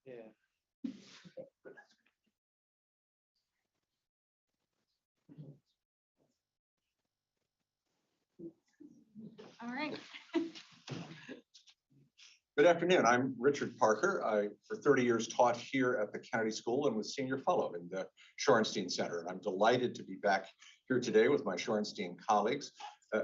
Yeah. All right. Good afternoon. I'm Richard Parker. I, for 30 years, taught here at the Kennedy School and was senior fellow in the Shorenstein Center. And I'm delighted to be back here today with my Shorenstein colleagues,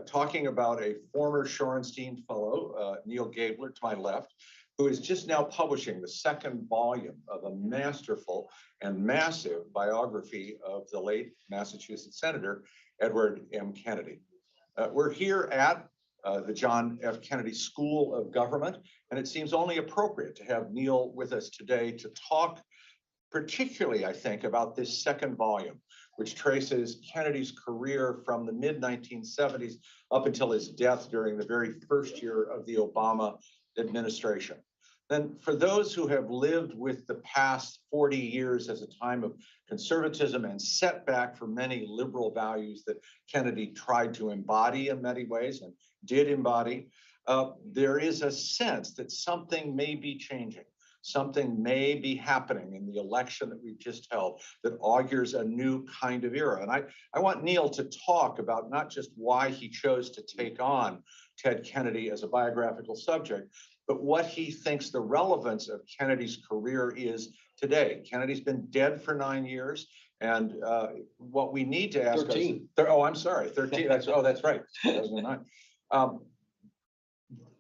talking about a former Shorenstein fellow, Neil Gabler, to my left, who is just now publishing the second volume of a masterful and massive biography of the late Massachusetts Senator, Edward M. Kennedy. We're here at the John F. Kennedy School of Government, and it seems only appropriate to have Neil with us today to talk particularly, I think, about this second volume, which traces Kennedy's career from the mid-1970s up until his death during the very first year of the Obama administration. Then for those who have lived with the past 40 years as a time of conservatism and setback for many liberal values that Kennedy tried to embody in many ways and did embody, there is a sense that something may be changing. Something may be happening in the election that we've just held that augurs a new kind of era. And I want Neil to talk about not just why he chose to take on Ted Kennedy as a biographical subject, but what he thinks the relevance of Kennedy's career is today. Kennedy's been dead for 9 years. And what we need to ask 13. Oh, I'm sorry, 13. That's right, 2009.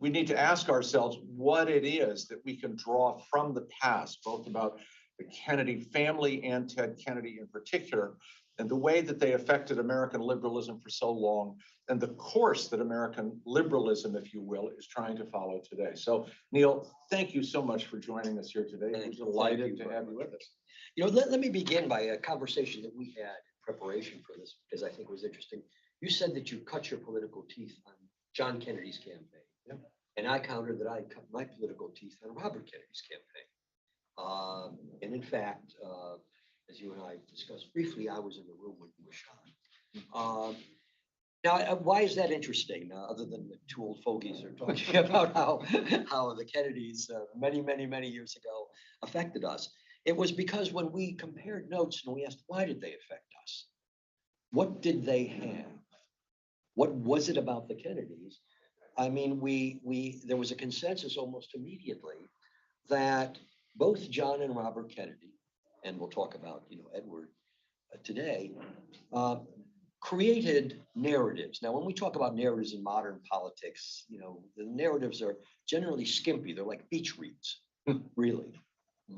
We need to ask ourselves what it is that we can draw from the past, both about the Kennedy family and Ted Kennedy in particular, and the way that they affected American liberalism for so long, and the course that American liberalism, if you will, is trying to follow today. So, Neil, thank you so much for joining us here today. We're delighted to have you with us. You know, let me begin by a conversation that we had in preparation for this, because I think it was interesting. You said that you cut your political teeth on John Kennedy's campaign. Yeah. And I countered that I cut my political teeth on Robert Kennedy's campaign. And in fact, as you and I discussed briefly, I was in the room when he was shot. Now, why is that interesting? Other than the two old fogies are talking about how the Kennedys many years ago affected us. It was because when we compared notes and we asked, why did they affect us? What did they have? What was it about the Kennedys? I mean, there was a consensus almost immediately that both John and Robert Kennedy, and we'll talk about, Edward today, created narratives. Now, when we talk about narratives in modern politics, the narratives are generally skimpy. They're like beach reads, really.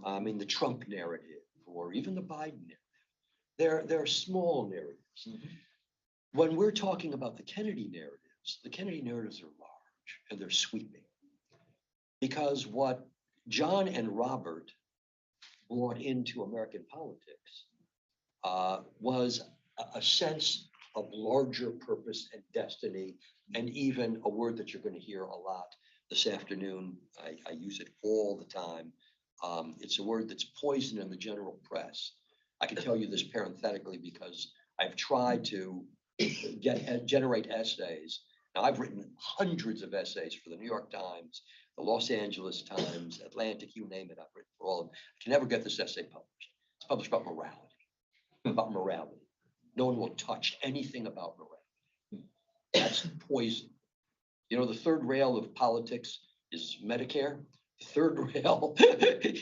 I mean, the Trump narrative or even the Biden narrative. They're small narratives. Mm-hmm. When we're talking about the Kennedy narratives are large and they're sweeping. Because what John and Robert brought into American politics was a sense of larger purpose and destiny, and even a word that you're going to hear a lot this afternoon. I use it all the time. It's a word that's poison in the general press. I can tell you this parenthetically because I've tried to generate essays. Now, I've written hundreds of essays for the New York Times, the Los Angeles Times, Atlantic, you name it, I've written for all of them. I can never get this essay published. It's published about morality. No one will touch anything about morality. That's poison. The third rail of politics is Medicare. The third rail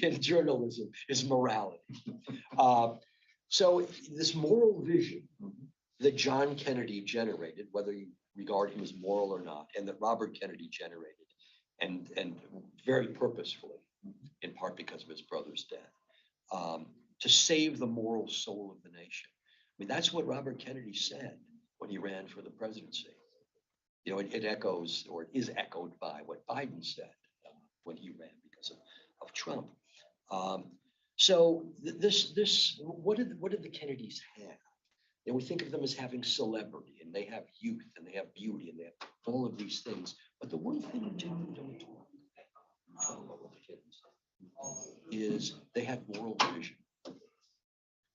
in journalism is morality. So this moral vision that John Kennedy generated, whether you regard him as moral or not, and that Robert Kennedy generated, and very purposefully, in part because of his brother's death, to save the moral soul of the nation. I mean, that's what Robert Kennedy said when he ran for the presidency. It echoes, or it is echoed by what Biden said when he ran because of Trump. So what did the Kennedys have? We think of them as having celebrity, and they have youth, and they have beauty, and they have all of these things. But the one thing we don't talk about with the kids is they had moral vision.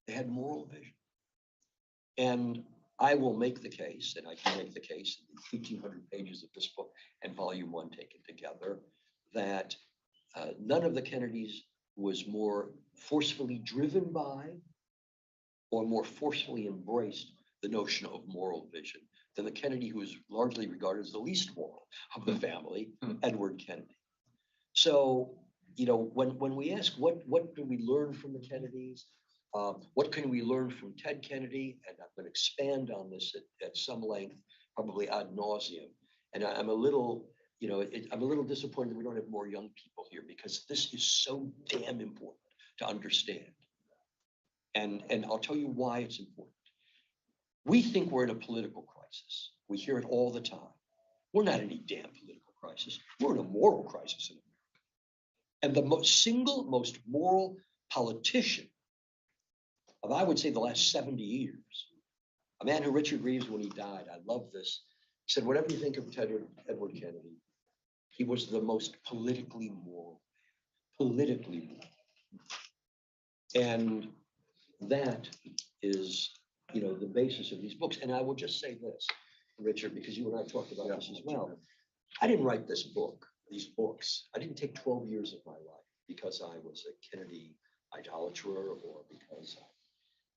They had moral vision. And I will make the case, and I can make the case in the 1,800 pages of this book and volume 1 taken together, that None of the Kennedys was more forcefully driven by or more forcefully embraced the notion of moral vision than the Kennedy who is largely regarded as the least moral of the family, Edward Kennedy. So, when we ask what do we learn from the Kennedys, what can we learn from Ted Kennedy, and I'm going to expand on this at some length, probably ad nauseum. And I'm a little, I'm a little disappointed that we don't have more young people here because this is so damn important to understand. And I'll tell you why it's important. We think we're in a political crisis. We hear it all the time. We're not in any damn political crisis. We're in a moral crisis in America. And the single most moral politician of, I would say, the last 70 years, a man who Richard Reeves, when he died, I love this, said, whatever you think of Edward Kennedy, he was the most politically moral. And that is, the basis of these books. And I will just say this, Richard, because you and I talked about this as well. I didn't write these books. I didn't take 12 years of my life because I was a Kennedy idolater or because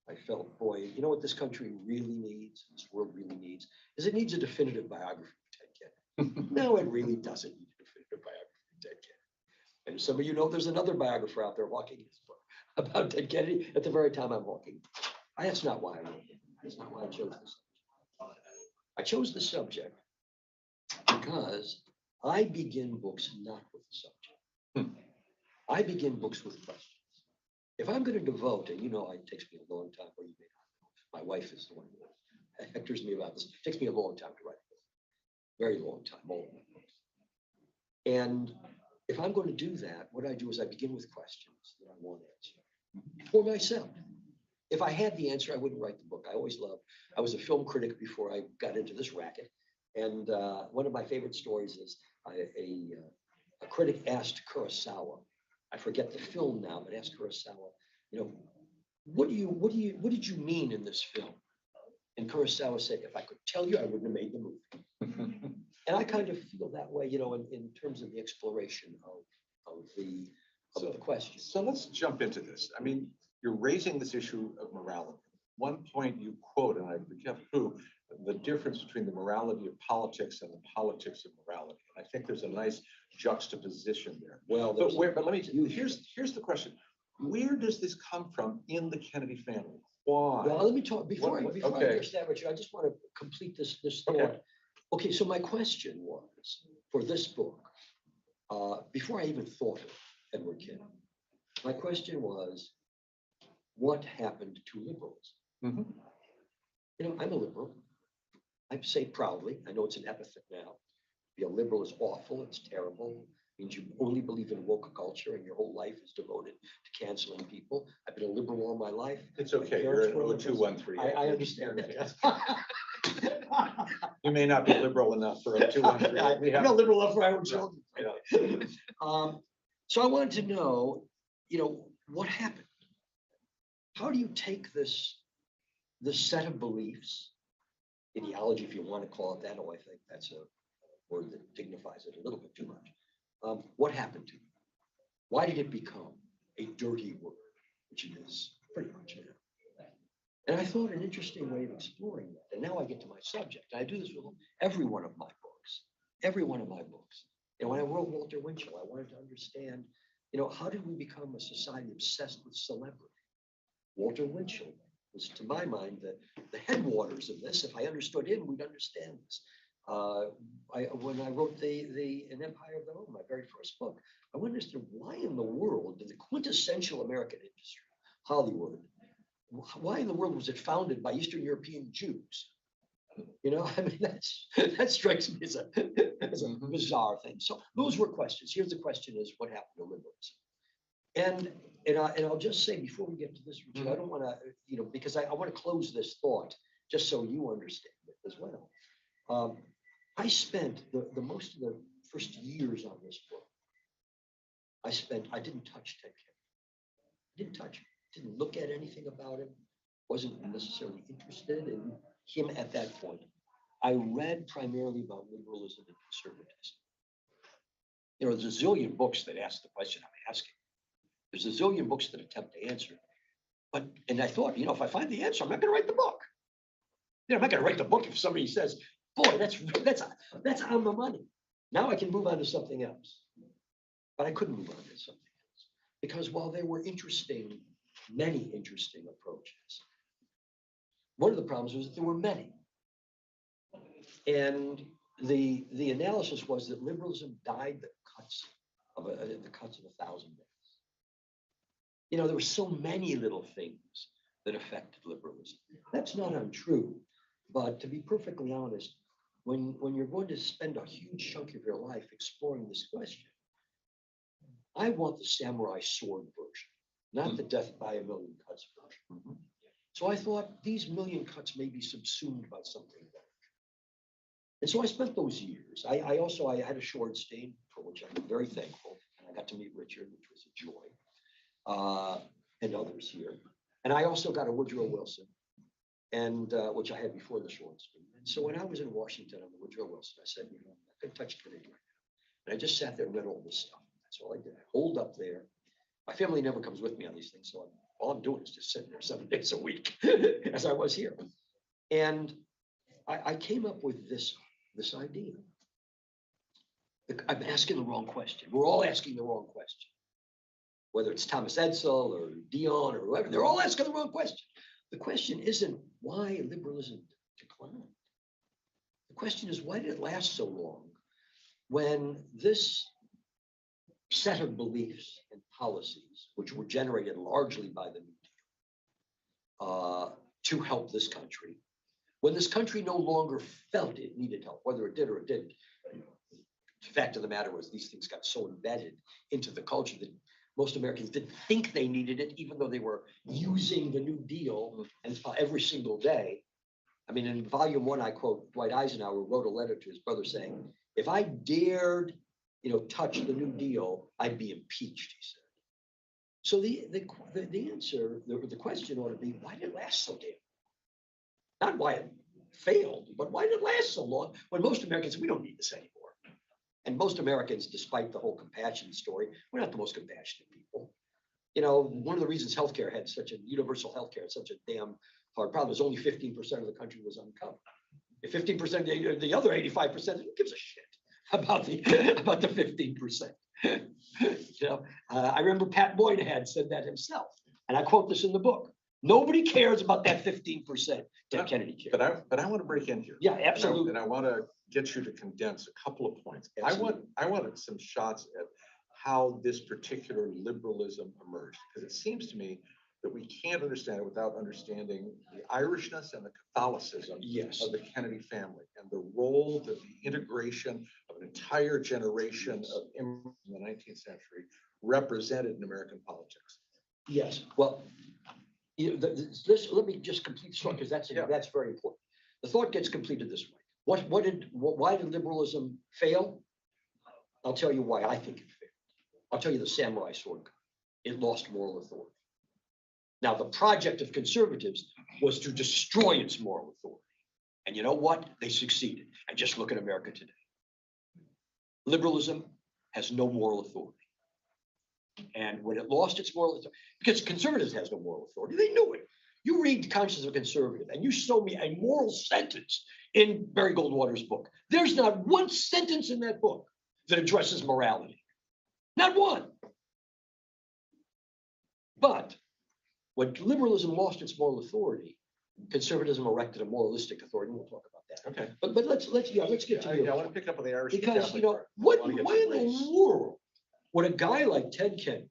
I felt, boy, you know what this country really needs, this world really needs, is it needs a definitive biography of Ted Kennedy. No, it really doesn't need a definitive biography of Ted Kennedy. And some of you know there's another biographer out there hawking his book about Ted Kennedy at the very time I'm hawking. That's not why I wrote it. That's not why I chose this. I chose the subject because I begin books not with the subject. I begin books with questions. If I'm going to devote, and it takes me a long time, or you may not know, my wife is the one who hectors me about this. It takes me a long time to write a book. Very long time, all of my books. And if I'm going to do that, what I do is I begin with questions that I want answered for myself. If I had the answer, I wouldn't write the book. I was a film critic before I got into this racket. And one of my favorite stories is a critic asked Kurosawa, I forget the film now, but asked Kurosawa, what did you mean in this film? And Kurosawa said, if I could tell you, I wouldn't have made the movie. And I kind of feel that way, in terms of the exploration of the question. So let's jump into this. I mean, you're raising this issue of morality. One point you quote, and I forget who, the difference between the morality of politics and the politics of morality. And I think there's a nice juxtaposition there. Well, but let me, here's the question. Where does this come from in the Kennedy family? Why? Well, let me talk, before I finish that, Richard, I just want to complete this thought. Okay, so my question was, for this book, before I even thought of Edward Kennedy, my question was, what happened to liberalism? I'm a liberal. I say proudly, I know it's an epithet now. To be a liberal is awful, it's terrible. It means you only believe in woke culture and your whole life is devoted to canceling people. I've been a liberal all my life. It's okay, you're at 0213. I understand that. You may not be liberal enough for 0213. I'm not liberal enough for our own children. So I wanted to know, what happened? How do you take this set of beliefs, ideology, if you want to call it that, I think that's a word that dignifies it a little bit too much. What happened to it? Why did it become a dirty word, which it is pretty much now? And I thought an interesting way of exploring that. And now I get to my subject. I do this with every one of my books. And when I wrote Walter Winchell, I wanted to understand, how did we become a society obsessed with celebrity? Walter Winchell was, to my mind, the headwaters of this. If I understood him, we'd understand this. When I wrote An Empire of Their Own, my very first book, I wanted to understand why in the world did the quintessential American industry, Hollywood, why in the world was it founded by Eastern European Jews? That strikes me as a bizarre thing. So those were questions. Here's the question: is what happened to liberalism? And I'll just say before we get to this, Richard, I don't want to, because I want to close this thought just so you understand it as well. I spent the most of the first years on this book. I didn't touch Ted Kennedy. Didn't touch him. Didn't look at anything about him. Wasn't necessarily interested in him at that point. I read primarily about liberalism and conservatism. You know, there's a zillion books that ask the question I'm asking. There's a zillion books that attempt to answer it. And I thought, if I find the answer, I'm not going to write the book. I'm not going to write the book if somebody says, boy, that's on the money. Now I can move on to something else. But I couldn't move on to something else because while there were many interesting approaches, one of the problems was that there were many. And the analysis was that liberalism died the cuts of 1,000 days. There were so many little things that affected liberalism. That's not untrue, but to be perfectly honest, when you're going to spend a huge chunk of your life exploring this question, I want the samurai sword version, not the death by a million cuts version. So I thought these million cuts may be subsumed by something better. And so I spent those years. I had a Shorenstein, for which I'm very thankful. And I got to meet Richard, which was a joy, and others here. And I also got a Woodrow Wilson, and which I had before the Shorenstein. And so when I was in Washington on the Woodrow Wilson, I said, I'm not going to touch Kennedy right now. And I just sat there and read all this stuff. That's all I did. I holed up there. My family never comes with me on these things, so all I'm doing is just sitting there 7 days a week, as I was here. And I came up with this idea. I'm asking the wrong question. We're all asking the wrong question. Whether it's Thomas Edsel or Dion or whoever, they're all asking the wrong question. The question isn't why liberalism declined. The question is, why did it last so long when this set of beliefs and policies, which were generated largely by the New Deal, to help this country, when this country no longer felt it needed help, whether it did or it didn't. The fact of the matter was these things got so embedded into the culture that most Americans didn't think they needed it, even though they were using the New Deal and every single day. I mean, in volume 1, I quote Dwight Eisenhower wrote a letter to his brother saying, if I dared, touch the New Deal, I'd be impeached, he said. So the answer, the question ought to be, why did it last so damn long? Not why it failed, but why did it last so long when most Americans, we don't need this anymore. And most Americans, despite the whole compassion story, we're not the most compassionate people. One of the reasons healthcare had universal healthcare had such a damn hard problem is only 15% of the country was uncovered. If 15%, the other 85%, who gives a shit about the 15%? I remember Pat Moynihan said that himself, and I quote this in the book. Nobody cares about that 15% that Kennedy cared. But I want to break in here. Yeah, absolutely. And I want to get you to condense a couple of points. Absolutely. I wanted some shots at how this particular liberalism emerged, because it seems to me that we can't understand it without understanding the Irishness and the Catholicism of the Kennedy family and the role that the integration of an entire generation of immigrants in the 19th century represented in American politics. Yes. Well, let me just complete the thought, because that's very important. The thought gets completed this way. Why did liberalism fail? I'll tell you why I think it failed. I'll tell you the samurai sword. It lost moral authority. Now, the project of conservatives was to destroy its moral authority. And you know what? They succeeded. And just look at America today. Liberalism has no moral authority. And when it lost its moral authority, because conservatives has no moral authority, they knew it. You read Conscience of a Conservative and you show me a moral sentence in Barry Goldwater's book. There's not one sentence in that book that addresses morality. Not one. But when liberalism lost its moral authority, conservatism erected a moralistic authority. We'll talk about that. Okay. But let's get to I want to pick up on the Irish because Catholic part. why in the world would a guy like Ted Kennedy,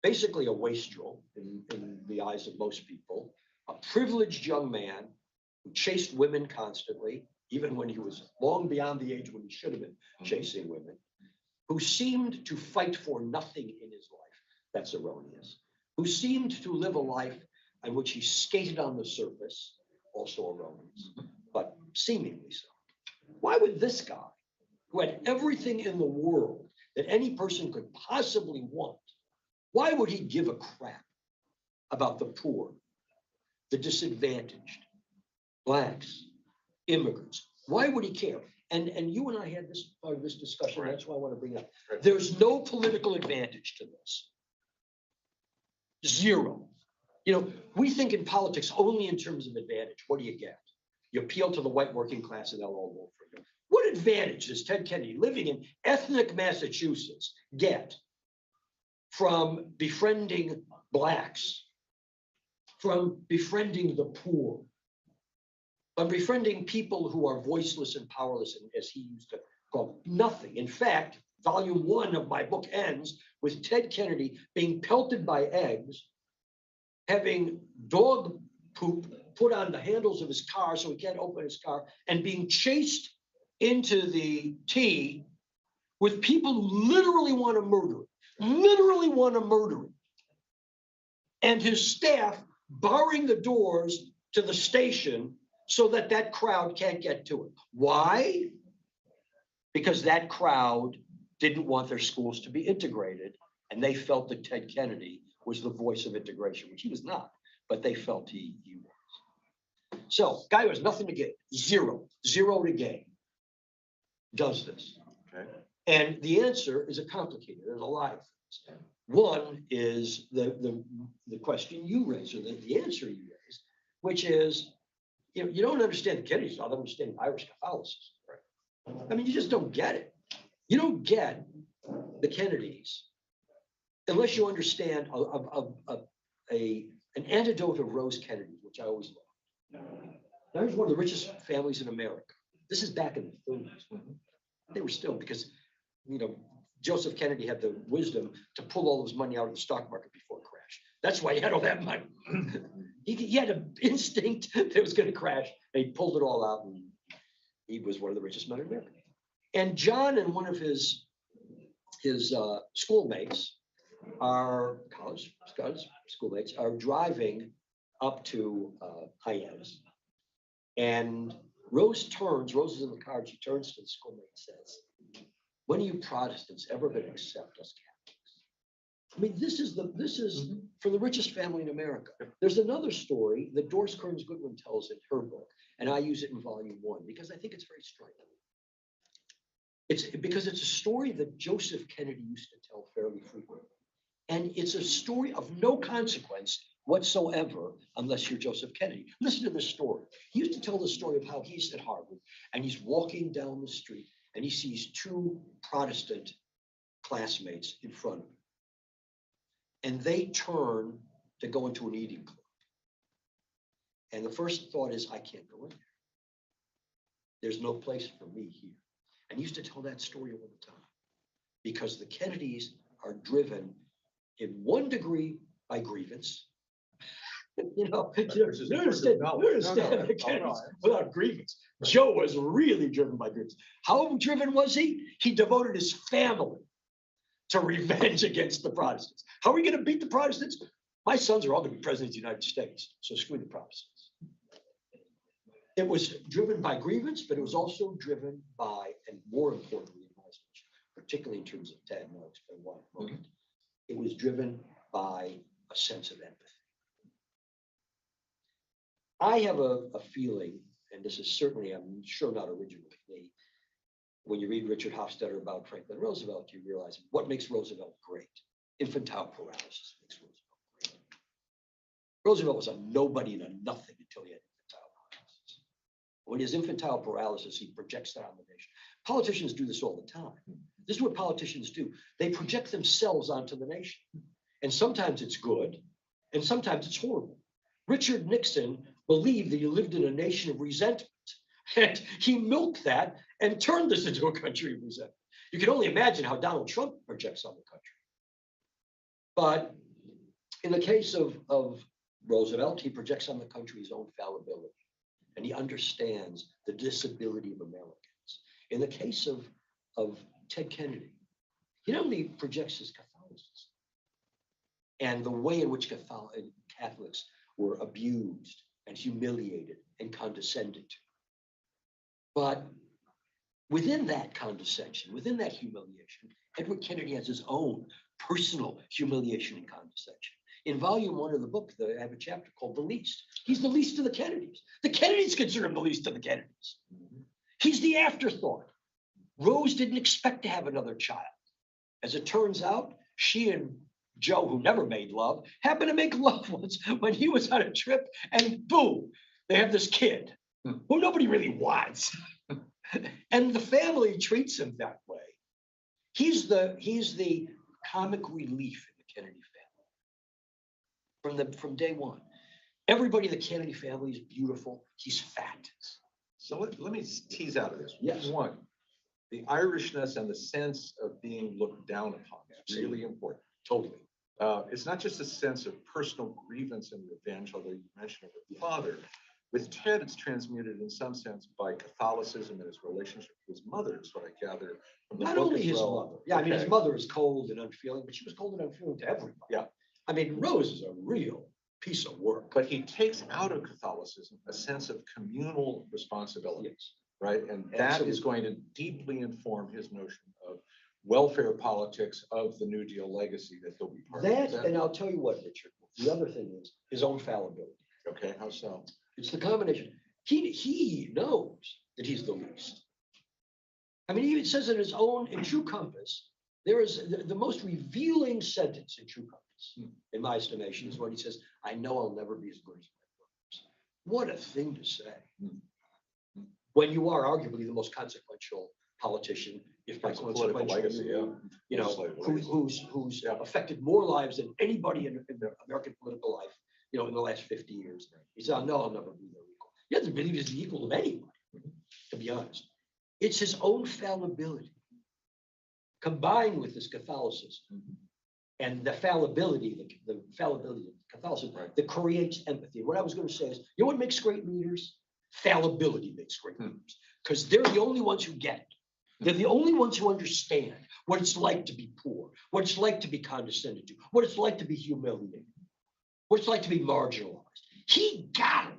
basically a wastrel in the eyes of most people, a privileged young man who chased women constantly, even when he was long beyond the age when he should have been chasing women, who seemed to fight for nothing in his life, that's erroneous, who seemed to live a life in which he skated on the surface, also erroneous, but seemingly so. Why would this guy, who had everything in the world that any person could possibly want, why would he give a crap about the poor, the disadvantaged, blacks, immigrants? Why would he care? and you and I had this part of this discussion, Right. that's why I want to bring it up. Right. There's no political advantage to this. Zero. You know, we think in politics only in terms of advantage. What do you get? You appeal to the white working class and they'll all vote for you. What advantage does Ted Kennedy, living in ethnic Massachusetts, get from befriending blacks, from befriending the poor, from befriending people who are voiceless and powerless, and as he used to call them? Nothing. In fact, volume 1 of my book ends with Ted Kennedy being pelted by eggs, having dog poop put on the handles of his car so he can't open his car, and being chased into the T with people who literally want to murder him, literally want to murder him. And his staff barring the doors to the station so that that crowd can't get to it. Why? Because that crowd didn't want their schools to be integrated, and they felt that Ted Kennedy was the voice of integration, which he was not, but they felt he was. So, guy who has nothing to gain, zero to gain, does this. Okay. And the answer is a complicated. There's a lot of things. One is the question you raised, or the answer you raised, which is, you don't understand the Kennedys without understanding Irish Catholicism. Right? I mean, you just don't get it. You don't get the Kennedys unless you understand an anecdote of Rose Kennedy, which I always love. That was one of the richest families in America. This is back in the 30s. They were still, because, Joseph Kennedy had the wisdom to pull all his money out of the stock market before it crashed. That's why he had all that money. He had an instinct that it was going to crash, and he pulled it all out, and he was one of the richest men in America. And John and one of his schoolmates, our college schoolmates, are driving up to Hyannis, and Rose is in the car, and she turns to the schoolmate and says, "When are you Protestants ever going to accept us Catholics?" I mean, this is for the richest family in America. There's another story that Doris Kearns Goodwin tells in her book, and I use it in volume 1 because I think it's very striking. It's because it's a story that Joseph Kennedy used to tell fairly frequently. And it's a story of no consequence whatsoever unless you're Joseph Kennedy. Listen to this story. He used to tell the story of how he's at Harvard and he's walking down the street and he sees 2 Protestant classmates in front of him. And they turn to go into an eating club. And the first thought is, I can't go in there. There's no place for me here. And he used to tell that story all the time because the Kennedys are driven in one degree by grievance. You understand the Kennedys without grievance. Joe was really driven by grievance. How driven was he? He devoted his family to revenge against the Protestants. How are we going to beat the Protestants? My sons are all going to be presidents of the United States, so screw the Protestants. It was driven by grievance, but it was also driven by, and more importantly, particularly in terms of Ted, and I'll explain why in a moment, it was driven by a sense of empathy. I have a feeling, and this is certainly, I'm sure not original with me, when you read Richard Hofstadter about Franklin Roosevelt, you realize what makes Roosevelt great. Infantile paralysis makes Roosevelt great. Roosevelt was a nobody and a nothing until he had infantile paralysis. When he has infantile paralysis, he projects that on the nation. Politicians do this all the time. This is what politicians do. They project themselves onto the nation. And sometimes it's good, and sometimes it's horrible. Richard Nixon believed that he lived in a nation of resentment, and he milked that and turned this into a country of resentment. You can only imagine how Donald Trump projects on the country. But in the case of Roosevelt, he projects on the country his own fallibility, and he understands the disability of Americans. In the case of Ted Kennedy, he not only projects his Catholicism and the way in which Catholics were abused and humiliated and condescended to, but within that condescension, within that humiliation, Edward Kennedy has his own personal humiliation and condescension. In volume 1 of the book, I have a chapter called The Least. He's the least of the Kennedys. The Kennedys consider him the least of the Kennedys. He's the afterthought. Rose didn't expect to have another child. As it turns out, she and Joe, who never made love, happened to make love once when he was on a trip, and boom, they have this kid who nobody really wants. And the family treats him that way. He's the comic relief in the Kennedy family from day one. Everybody in the Kennedy family is beautiful. He's fat. So let me tease out of this. Yes. One, the Irishness and the sense of being looked down upon is really important. Totally. It's not just a sense of personal grievance and revenge, although you mentioned it with the father. With Ted, it's transmuted in some sense by Catholicism and his relationship with his mother, is what I gather from the Not book only as his well. mother. Yeah, I mean, his Okay. mother is cold and unfeeling, but she was cold and unfeeling to everybody. Yeah. I mean, Rose is a real piece of work. But he takes out of Catholicism a sense of communal responsibility, Yes. right? And that is going to deeply inform his notion of welfare politics of the New Deal legacy that he'll be part That, of. and I'll tell you what, Richard, the other thing is his own fallibility. Okay, how so? It's the combination. He knows that he's the least. I mean, he even says in his own, in True Compass, there is the most revealing sentence in True Compass, in my estimation, is when he says, I know I'll never be as good as my brothers. What a thing to say. When you are arguably the most consequential politician, if by It's a political consequential, legacy, yeah. you know, Legislative legacy. who's Yeah. affected more lives than anybody in the American political life, you know, in the last 50 years. He said, no, I'll never be their equal. He doesn't believe he's the equal of anybody, to be honest. It's his own fallibility combined with this Catholicism and the fallibility of Catholicism that creates empathy. What I was going to say is, you know what makes great leaders? Fallibility makes great leaders, because they're the only ones who get it. They're the only ones who understand what it's like to be poor, what it's like to be condescended to, what it's like to be humiliated, what it's like to be marginalized. He got it.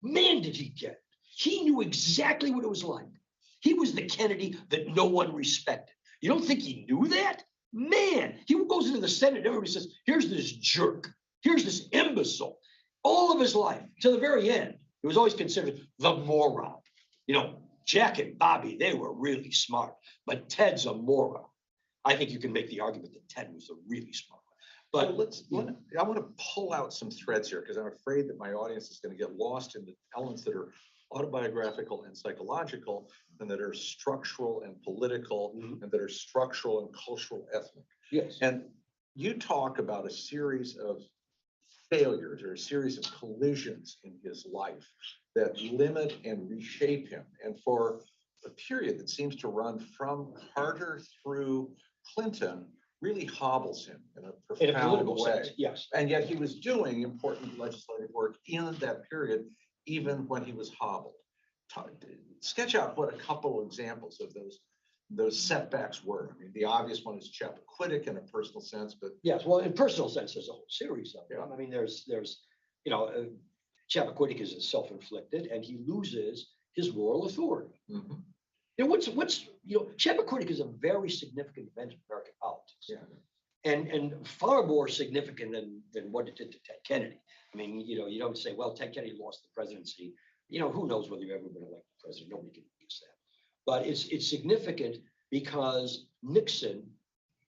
Man, did he get it. He knew exactly what it was like. He was the Kennedy that no one respected. You don't think he knew that? Man, he goes into the Senate and everybody says, here's this jerk. Here's this imbecile. All of his life, to the very end, he was always considered the moron. You know, Jack and Bobby, they were really smart, but Ted's a moron. I think you can make the argument that Ted was a really smart one. But I want to pull out some threads here because I'm afraid that my audience is going to get lost in the elements that are autobiographical and psychological, and that are structural and political, and that are structural and cultural ethnic. yes. And you talk about a series of failures or a series of collisions in his life that limit and reshape him. And for a period that seems to run from Carter through Clinton, really hobbles him in a In a profound political way. sense, yes. And yet he was doing important legislative work in that period, even when he was hobbled. Sketch out what a couple of examples of those setbacks were. I mean, the obvious one is Chappaquiddick in a personal sense, but Yes, well, in personal sense, there's a whole series of them. Yeah. I mean, there's, you know, Chappaquiddick is self-inflicted, and he loses his moral authority. mhm, You know, you know, Chappaquiddick is a very significant event in American politics. yeah. And far more significant than what it did to Ted Kennedy. I mean, you know, you don't say, well, Ted Kennedy lost the presidency. You know, who knows whether you've ever been elected president? Nobody can guess that. But it's significant because Nixon,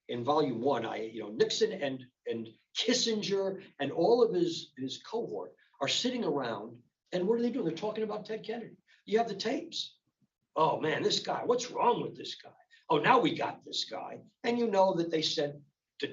in volume one, Nixon and Kissinger and all of his cohort are sitting around, and what are they doing? They're talking about Ted Kennedy. You have the tapes. Oh man, this guy, what's wrong with this guy? Oh, now we got this guy. And you know that they sent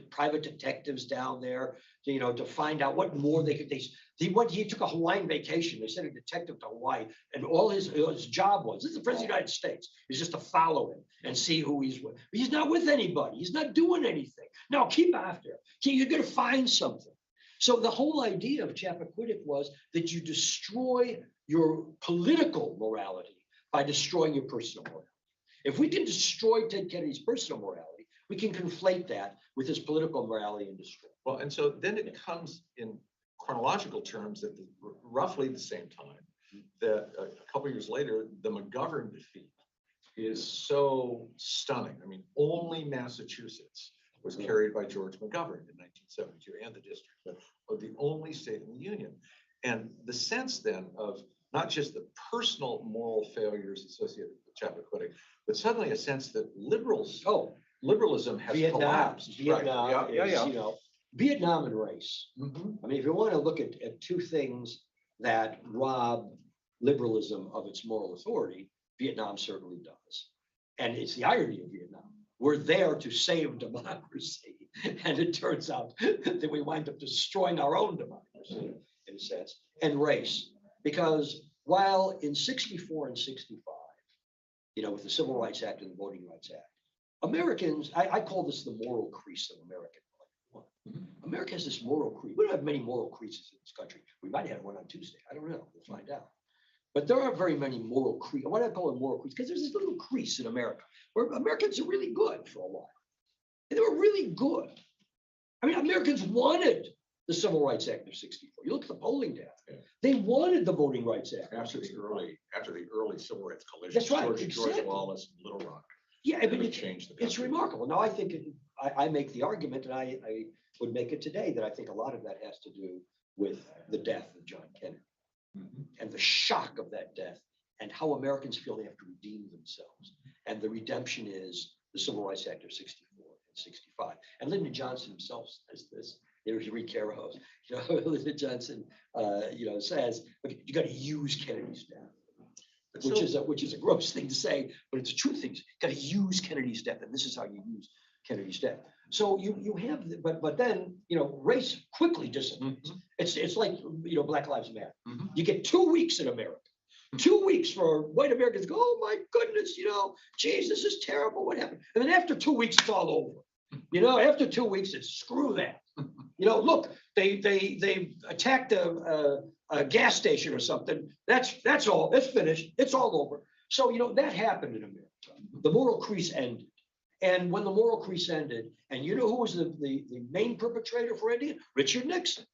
private detectives down there, you know, to find out what more they could. He took a Hawaiian vacation. They sent a detective to Hawaii, and all his job was, this is the president of the United States, is just to follow him and see who he's with. But he's not with anybody. He's not doing anything. No, keep after him. You're going to find something. So the whole idea of Chappaquiddick was that you destroy your political morality by destroying your personal morality. If we can destroy Ted Kennedy's personal morality, we can conflate that with his political morality and destroy. Well, and so then it comes in chronological terms at roughly the same time that a couple of years later, the McGovern defeat is so stunning. I mean, only Massachusetts was carried by George McGovern in 1972 and the district, but the only state in the Union. And the sense then of not just the personal moral failures associated with Chappaquiddick, but suddenly a sense that liberalism has collapsed. Vietnam Right. Yeah. is, Vietnam and race. Mhm. I mean, if you want to look at two things that rob liberalism of its moral authority, Vietnam certainly does. And it's the irony of Vietnam. We're there to save democracy. And it turns out that we wind up destroying our own democracy, in a sense, and race. Because while in 64 and 65, with the Civil Rights Act and the Voting Rights Act, Americans, I call this the moral crease of American life. America has this moral crease. We don't have many moral creases in this country. We might have one on Tuesday. I don't know. We'll find out. But there aren't very many moral crease. Why do I call it moral crease? Because there's this little crease in America where Americans are really good for a while. And they were really good. I mean, Americans wanted the Civil Rights Act of 64. You look at the polling data. Yeah. They wanted the Voting Rights Act. After the early civil rights collision. That's right, George exactly. Wallace and Little Rock. Yeah, I mean, Really changed the country. it's remarkable. Now, I think I make the argument, and I would make it today, that I think a lot of that has to do with the death of John Kennedy and the shock of that death and how Americans feel they have to redeem themselves. And the redemption is the Civil Rights Act of 64 and 65. And Lyndon Johnson himself says this. There's Reed Carahos. Lyndon Johnson, says, look, you got to use Kennedy's death. Which is a gross thing to say, but it's a true thing. You got to use Kennedy's death, and this is how you use Kennedy's death. So you have, but then race quickly disappears. It's like Black Lives Matter. You get 2 weeks in America, 2 weeks for white Americans to go, oh my goodness, geez, this is terrible. What happened? And then after 2 weeks, it's all over. After 2 weeks, it's screw that. Look, they attacked a gas station or something. That's all. It's finished. It's all over. So that happened in America. The moral crease ended, and when the moral crease ended, and who was the main perpetrator for ending it? Richard Nixon.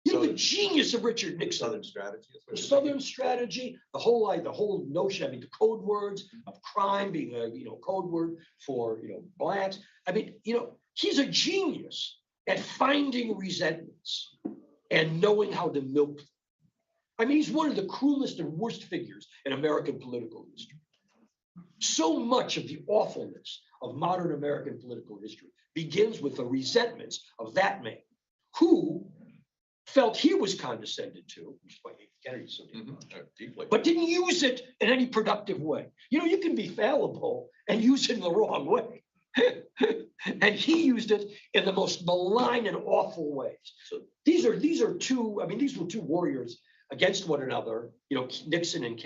The genius of Richard Nixon. Southern strategy. The Southern strategy, the whole notion. I mean, the code words of crime being a code word for blacks. I mean, he's a genius at finding resentments and knowing how to milk them. I mean, he's one of the cruelest and worst figures in American political history. So much of the awfulness of modern American political history begins with the resentments of that man who felt he was condescended to, which is why Kennedy so deeply, but didn't use it in any productive way. You can be fallible and use it in the wrong way. And he used it in the most malign and awful ways. So these were two warriors against one another, Nixon and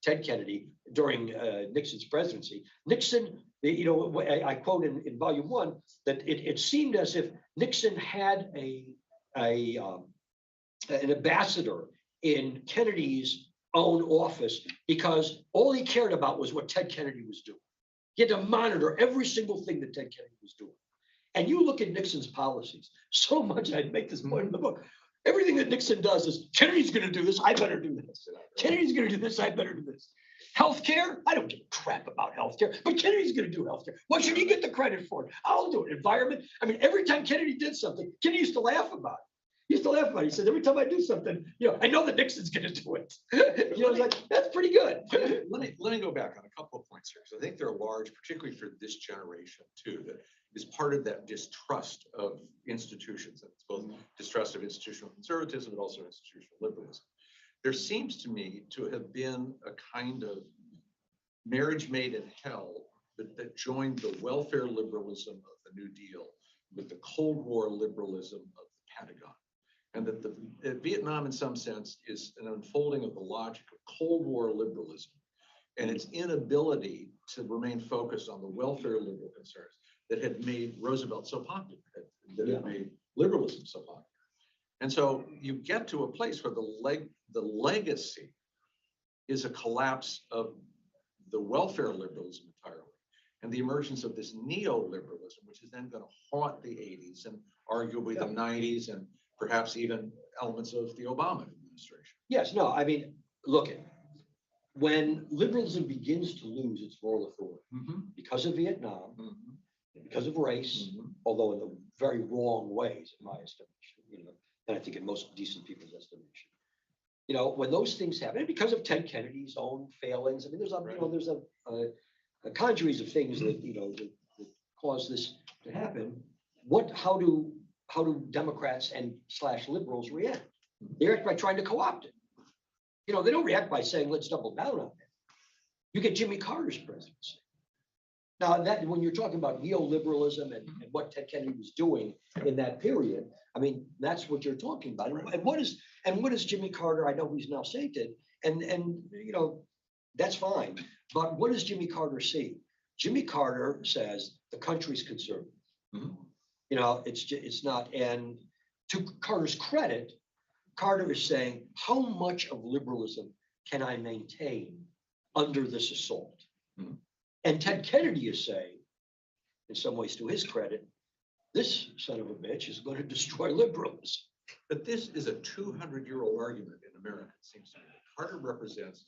Ted Kennedy during Nixon's presidency. Nixon, I quote in volume 1 that it seemed as if Nixon had an ambassador in Kennedy's own office because all he cared about was what Ted Kennedy was doing. He had to monitor every single thing that Ted Kennedy was doing. And you look at Nixon's policies, so much, I make this point in the book, everything that Nixon does is, Kennedy's going to do this, I better do this. Kennedy's going to do this, I better do this. Healthcare, I don't give a crap about healthcare, but Kennedy's going to do healthcare. Why should he get the credit for it? I'll do it. Environment, I mean, every time Kennedy did something, Kennedy used to laugh about it. He used to laugh about it. He said, every time I do something, I know that Nixon's going to do it. It's like, that's pretty good. Let me go back on a couple of points here, because I think they're large, particularly for this generation too, that is part of that distrust of institutions. And it's both distrust of institutional conservatism, but also institutional liberalism. There seems to me to have been a kind of marriage made in hell that joined the welfare liberalism of the New Deal with the Cold War liberalism of the Pentagon. And that Vietnam, in some sense, is an unfolding of the logic of Cold War liberalism and its inability to remain focused on the welfare liberal concerns that had made Roosevelt so popular, that had made liberalism so popular. And so you get to a place where the legacy is a collapse of the welfare liberalism entirely and the emergence of this neoliberalism, which is then going to haunt the 80s and arguably the 90s and perhaps even elements of the Obama administration. Yes, no, I mean, look, when liberalism begins to lose its moral authority because of Vietnam, because of race, although in the very wrong ways, in my estimation, and I think in most decent people's estimation, when those things happen, and because of Ted Kennedy's own failings, I mean, there's a congeries of things that cause this to happen. How do Democrats and / liberals react? They react by trying to co-opt it. They don't react by saying, let's double down on it. You get Jimmy Carter's presidency. Now, that when you're talking about neoliberalism and what Ted Kennedy was doing in that period, I mean, that's what you're talking about. And what is Jimmy Carter? I know he's now sainted, and that's fine. But what does Jimmy Carter see? Jimmy Carter says the country's conservative. It's not. And to Carter's credit, Carter is saying, how much of liberalism can I maintain under this assault? Mm-hmm. And Ted Kennedy is saying, in some ways to his credit, this son of a bitch is going to destroy liberalism. But this is a 200-year-old argument in America, it seems to me. Carter represents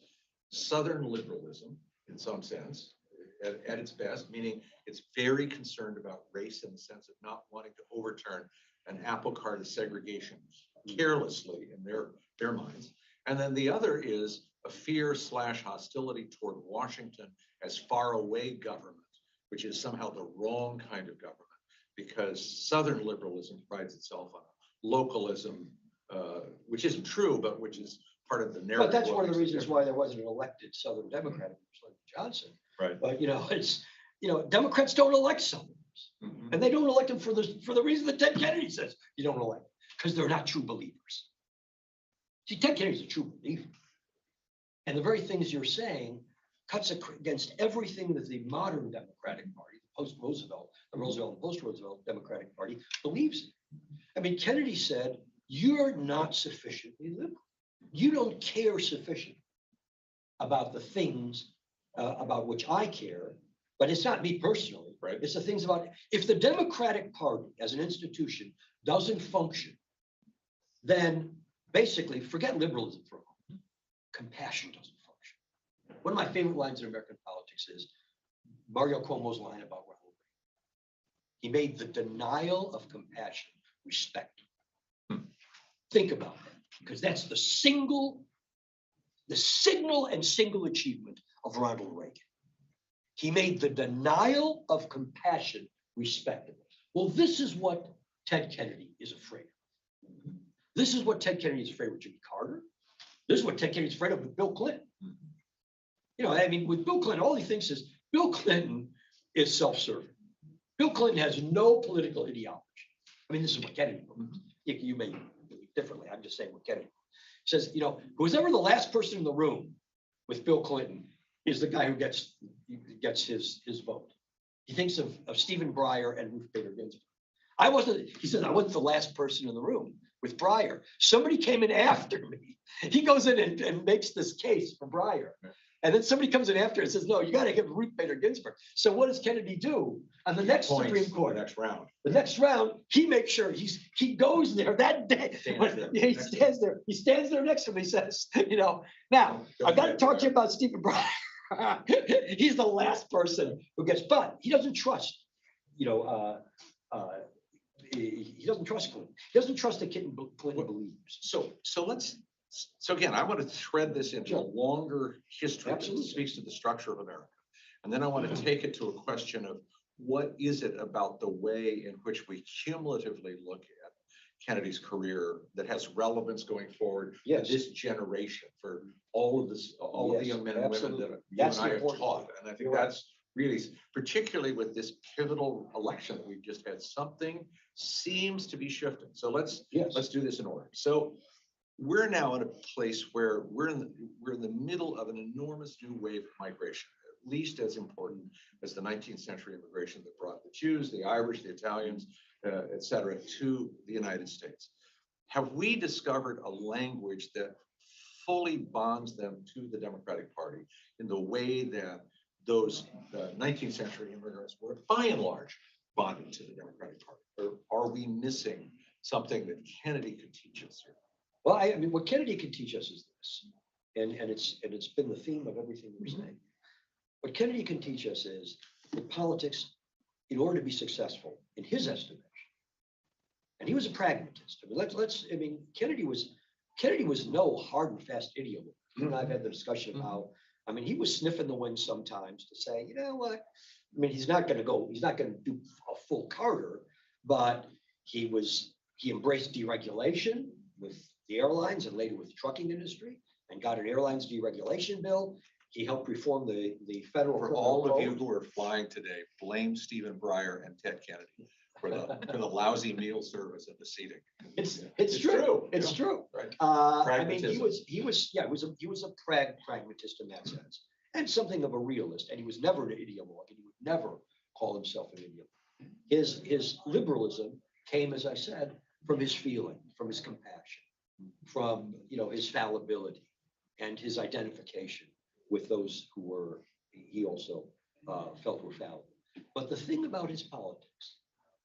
Southern liberalism in some sense, at its best, meaning it's very concerned about race in the sense of not wanting to overturn an apple cart of segregation carelessly in their minds. And then the other is a fear / hostility toward Washington as far away government, which is somehow the wrong kind of government, because Southern liberalism prides itself on localism, which isn't true, but which is part of the narrative. But that's one of the reasons why there wasn't an elected Southern Democrat, like Johnson. Right. But Democrats don't elect Southerners, and they don't elect them for the reason that Ted Kennedy says you don't elect, because they're not true believers. See, Ted Kennedy's a true believer, and the very things you're saying cuts against everything that the modern Democratic Party, the Roosevelt and post-Roosevelt Democratic Party believes in. I mean, Kennedy said, "You're not sufficiently liberal. You don't care sufficiently about the things about which I care." But it's not me personally, right? It's the things about, if the Democratic Party as an institution doesn't function, then basically forget liberalism for a moment. Compassion doesn't function. One of my favorite lines in American politics is Mario Cuomo's line about Ronald Reagan. He made the denial of compassion respectable. Think about that, because that's the signal and single achievement of Ronald Reagan. He made the denial of compassion respectable. Well, this is what Ted Kennedy is afraid of. This is what Ted Kennedy is afraid with Jimmy Carter. This is what Ted Kennedy is afraid of with Bill Clinton. I mean, with Bill Clinton, all he thinks is Bill Clinton is self-serving. Bill Clinton has no political ideology. I mean, this is what Kennedy believes. You may believe differently. I'm just saying what Kennedy says. Who's ever the last person in the room with Bill Clinton is the guy who gets his vote. He thinks of Stephen Breyer and Ruth Bader Ginsburg. He says, I wasn't the last person in the room with Breyer. Somebody came in after me. He goes in and makes this case for Breyer. And then somebody comes in after and says, no, you got to give Ruth Bader Ginsburg. So what does Kennedy do on the next Supreme Court? The next round, he makes sure he goes there that day. He stands there next to him. He says, now I got to talk to you about Stephen Breyer. He's the last person who gets, but he doesn't trust, he doesn't trust Clinton. He doesn't trust that Clinton believes. So again, I want to thread this into a longer history that speaks to the structure of America. And then I want to take it to a question of what is it about the way in which we cumulatively look at Kennedy's career that has relevance going forward to this generation for all of the young men and women that you and I have taught. And I think that's really, particularly with this pivotal election that we've just had, something seems to be shifting. So let's do this in order. So we're now in a place where we're in the middle of an enormous new wave of migration, at least as important as the 19th century immigration that brought the Jews, the Irish, the Italians, et cetera, to the United States. Have we discovered a language that fully bonds them to the Democratic Party in the way that those 19th century immigrants were by and large bonded to the Democratic Party? Or are we missing something that Kennedy could teach us here? Well, I mean, what Kennedy can teach us is this, and it's been the theme of everything we're saying. What Kennedy can teach us is that politics, in order to be successful, in his estimation, and he was a pragmatist. I mean, Kennedy was Kennedy was no hard and fast idiot. You and I have had the discussion of how, I mean, he was sniffing the wind sometimes to say, you know what? I mean, he's not going to do a full Carter, but he embraced deregulation with the airlines and later with the trucking industry and got an airlines deregulation bill. He helped reform the federal. For all of you who are flying today, blame Stephen Breyer and Ted Kennedy for the lousy meal service at the seating. It's true. It's true. Right. I mean, he was a pragmatist in that sense, and something of a realist. And he was never an ideologue, and he would never call himself an ideologue. His liberalism came, as I said, from his feeling, from his compassion, from his fallibility, and his identification with those who he also felt were fallible. But the thing about his politics,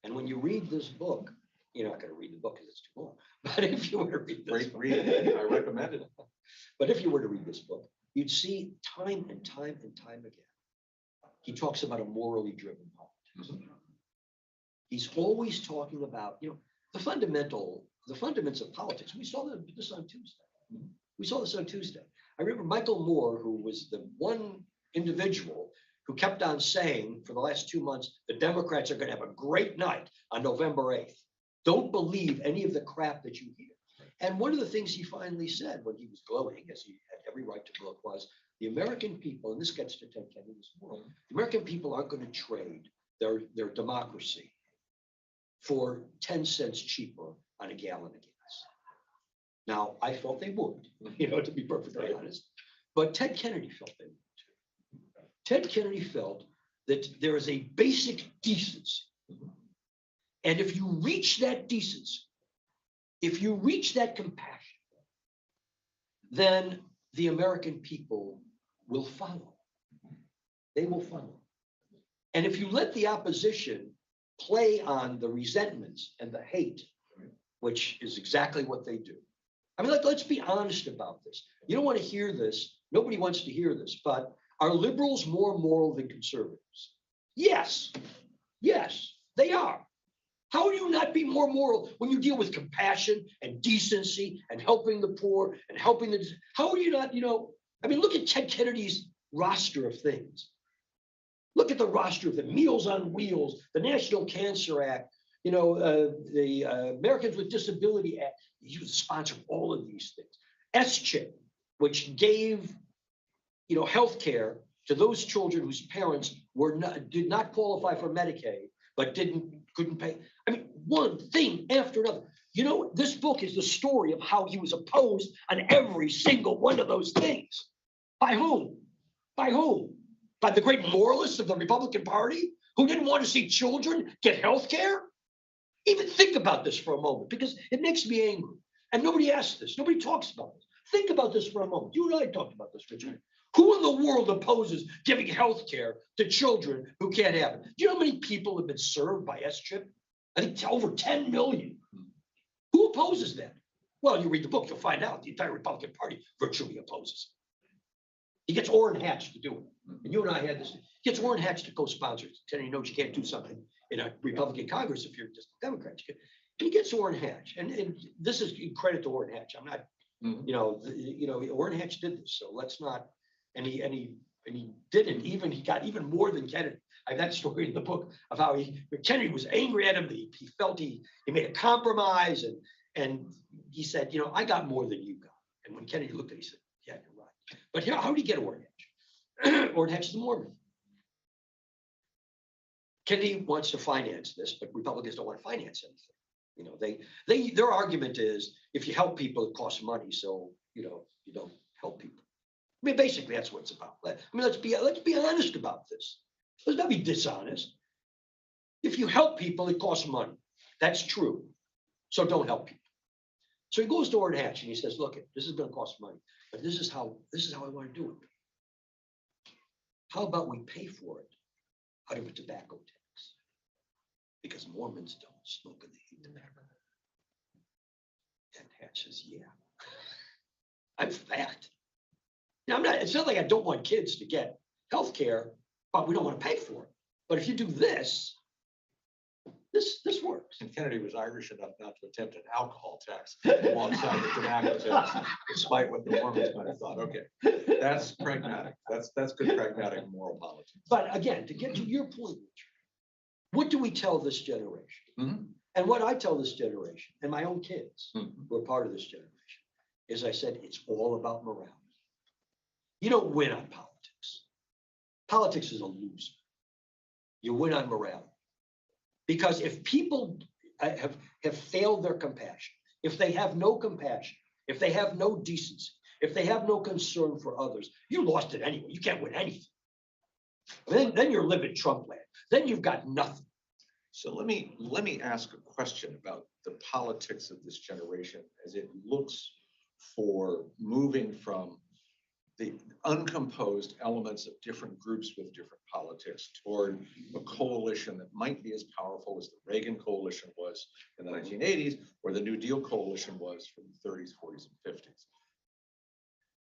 and when you read this book, you're not going to read the book because it's too long. But if you were to read this, great read, I recommend it. But if you were to read this book, you'd see time and time and time again, he talks about a morally driven politics. He's always talking about, the fundamentals of politics. We saw this on Tuesday. I remember Michael Moore, who was the one individual who kept on saying for the last 2 months, the Democrats are going to have a great night on November 8th. Don't believe any of the crap that you hear. And one of the things he finally said when he was gloating, as he had every right to gloat, was the American people, and this gets to Ted Kennedy's world, the American people aren't going to trade their democracy for 10 cents cheaper on a gallon of gas. Now, I felt they would, to be perfectly honest, but Ted Kennedy felt they would too. Ted Kennedy felt that there is a basic decency. And if you reach that decency, if you reach that compassion, then the American people will follow. They will follow. And if you let the opposition play on the resentments and the hate, which is exactly what they do. I mean, let's be honest about this. You don't want to hear this. Nobody wants to hear this, but are liberals more moral than conservatives? Yes. Yes, they are. How would you not be more moral when you deal with compassion and decency and helping the poor and helping the, how would you not, I mean, look at Ted Kennedy's roster of things. Look at the roster of the Meals on Wheels, the National Cancer Act, the Americans with Disability Act. He was a sponsor of all of these things. S-chip, which gave, health care to those children whose parents did not qualify for Medicaid, but couldn't pay. I mean, one thing after another. This book is the story of how he was opposed on every single one of those things. By whom? By whom? By the great moralists of the Republican Party who didn't want to see children get health care? Even think about this for a moment, because it makes me angry. And nobody asks this. Nobody talks about this. Think about this for a moment. You and I talked about this, Richard. Who in the world opposes giving health care to children who can't have it? Do you know how many people have been served by S-chip? I think over 10 million. Who opposes that? Well, you read the book, you'll find out the entire Republican Party virtually opposes it. He gets Orrin Hatch to do it. And you and I had this. He gets Orrin Hatch to co-sponsor it, telling you can't do something in a Republican Congress if you're just a Democrat. And he gets Orrin Hatch. And this is credit to Orrin Hatch. I'm not, Orrin Hatch did this, so let's not. And he didn't even. He got even more than Kennedy. I have that story in the book of how Kennedy was angry at him. He felt he made a compromise, and he said, I got more than you got. And when Kennedy looked at him, he said, yeah, you're right. But how did he get Orrin Hatch? Orrin Hatch is a Mormon. Kennedy wants to finance this, but Republicans don't want to finance anything. Their argument is if you help people, it costs money, so you don't help people. I mean, basically, that's what it's about. Let's be honest about this. Let's not be dishonest. If you help people, it costs money. That's true. So don't help people. So he goes to Orrin Hatch and he says, "Look, this is going to cost money, but this is how I want to do it. How about we pay for it out of a tobacco tax? Because Mormons don't smoke and they hate tobacco." And Hatch says, "Yeah, I'm fat. Now, it's not like I don't want kids to get health care, but we don't want to pay for it. But if you do this this works. And Kennedy was Irish enough not to attempt an alcohol tax alongside the tobacco tax, despite what the Mormons might have thought. Okay, that's pragmatic. That's good pragmatic moral politics. But again, to get to your point, Richard, what do we tell this generation? Mhm. And what I tell this generation and my own kids Mhm. who are part of this generation is I said, it's all about morality. You don't win on politics. Politics is a loser. You win on morality. Because if people have failed their compassion, if they have no compassion, if they have no decency, if they have no concern for others, you lost it anyway. You can't win anything. Then you're living Trump land. Then you've got nothing. So let me ask a question about the politics of this generation as it looks for moving from the uncomposed elements of different groups with different politics toward a coalition that might be as powerful as the Reagan coalition was in the 1980s or the New Deal coalition was from the 30s, 40s, and 50s.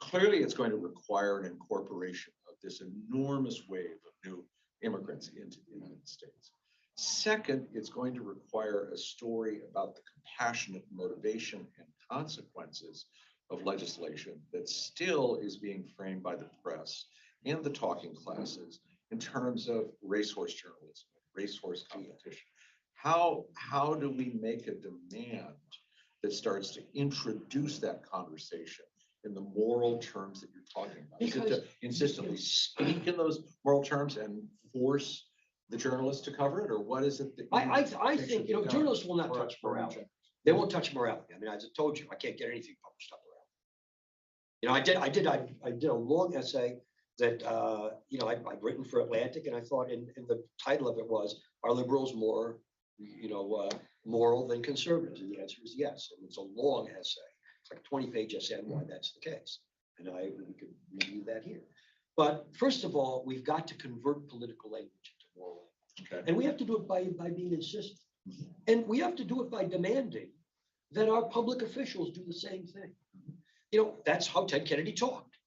Clearly, it's going to require an incorporation of this enormous wave of new immigrants into the United States. Second, it's going to require a story about the compassionate motivation and consequences of legislation that still is being framed by the press and the talking classes in terms of racehorse journalism, racehorse competition. How do we make a demand that starts to introduce that conversation in the moral terms that you're talking about? Is it to insistently speak in those moral terms and force the journalists to cover it, or what is it that I think, journalists will not touch morality. They won't touch morality. I mean, as I told you, I can't get anything published on morality. I did a long essay that I'd written for Atlantic, and I thought, and the title of it was, "Are liberals more, moral than conservatives?" And the answer is yes. And it's a long essay. It's like a 20-page essay on why that's the case. And we could review that here. But first of all, we've got to convert political language into moral language. Okay. And we have to do it by being insistent. And we have to do it by demanding that our public officials do the same thing. That's how Ted Kennedy talked.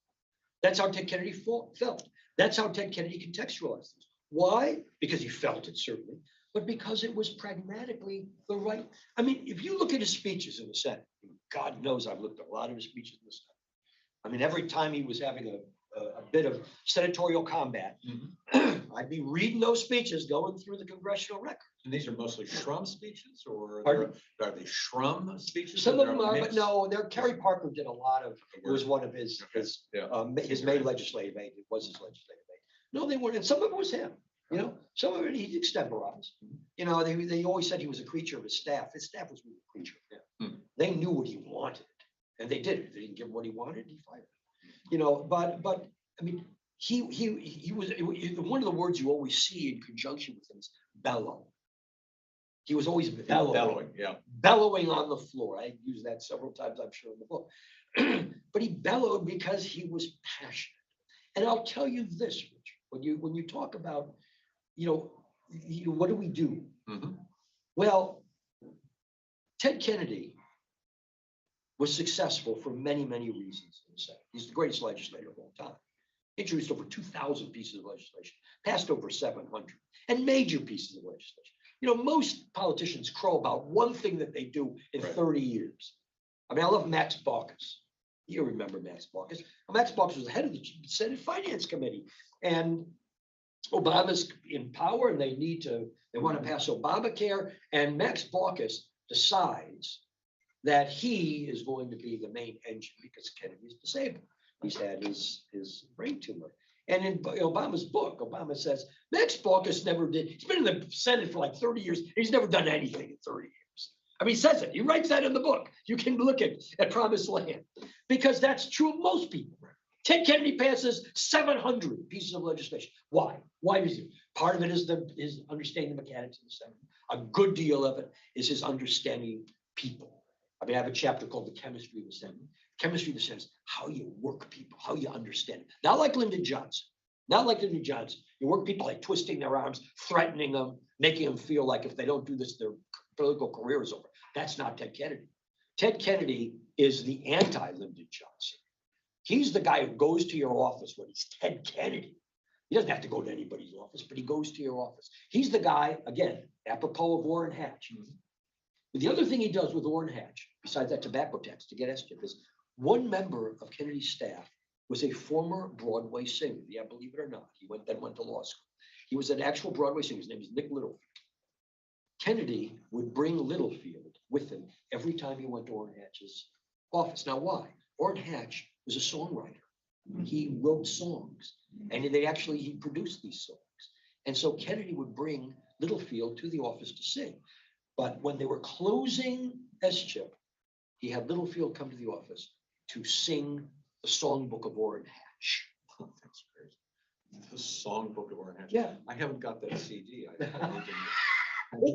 That's how Ted Kennedy felt. That's how Ted Kennedy contextualized this. Why? Because he felt it, certainly, but because it was pragmatically the right. I mean, if you look at his speeches in the Senate, God knows I've looked at a lot of his speeches in the Senate. I mean, every time he was having a bit of senatorial combat, I'd be reading those speeches, going through the congressional record. And these are mostly Shrum speeches, or Pardon? are they Shrum speeches? Some of them are, but no, Kerry Parker did a lot of, it was one of his main legislative aid. It was his legislative aid. No, they weren't. And some of it was him. Some of it he extemporized. They always said he was a creature of his staff. His staff was really a creature of him. They knew what he wanted, and they did it. If they didn't give him what he wanted, he fired him. But I mean, he was one of the words you always see in conjunction with him is bellow. He was always bellowing on the floor. I used that several times, I'm sure, in the book. But he bellowed because he was passionate. And I'll tell you this, Richard, when you talk about, what do we do? Well, Ted Kennedy was successful for many, many reasons. He's the greatest legislator of all time. Introduced over 2,000 pieces of legislation, passed over 700, and major pieces of legislation. Most politicians crow about one thing that they do in 30 years. I mean, I love Max Baucus. You remember Max Baucus. Max Baucus was the head of the Senate Finance Committee, and Obama's in power, and they want to pass Obamacare, and Max Baucus decides that he is going to be the main engine because Kennedy's disabled. He's had his brain tumor. And in Obama's book, Obama says, Max Baucus never did. He's been in the Senate for like 30 years. He's never done anything in 30 years. I mean, he says it. He writes that in the book. You can look at Promised Land, because that's true of most people. Ted Kennedy passes 700 pieces of legislation. Why? Why does he? Part of it is his understanding the mechanics of the Senate. A good deal of it is his understanding people. I mean, I have a chapter called The Chemistry of the Senate. Chemistry of the Senate is how you work people, how you understand it. Not like Lyndon Johnson. Not like Lyndon Johnson. You work people like twisting their arms, threatening them, making them feel like if they don't do this, their political career is over. That's not Ted Kennedy. Ted Kennedy is the anti-Lyndon Johnson. He's the guy who goes to your office when he's Ted Kennedy. He doesn't have to go to anybody's office, but he goes to your office. He's the guy, again, apropos of Orrin Hatch. The other thing he does with Orrin Hatch, besides that tobacco tax to get SCHIP, is one member of Kennedy's staff was a former Broadway singer. Yeah, believe it or not. He went to law school. He was an actual Broadway singer. His name is Nick Littlefield. Kennedy would bring Littlefield with him every time he went to Orrin Hatch's office. Now, why? Orrin Hatch was a songwriter. He wrote songs, and he produced these songs. And so Kennedy would bring Littlefield to the office to sing. But when they were closing SCHIP, he had Littlefield come to the office to sing the songbook of Orrin Hatch. Oh, that's crazy. The songbook of Orrin Hatch. Yeah. I haven't got that CD.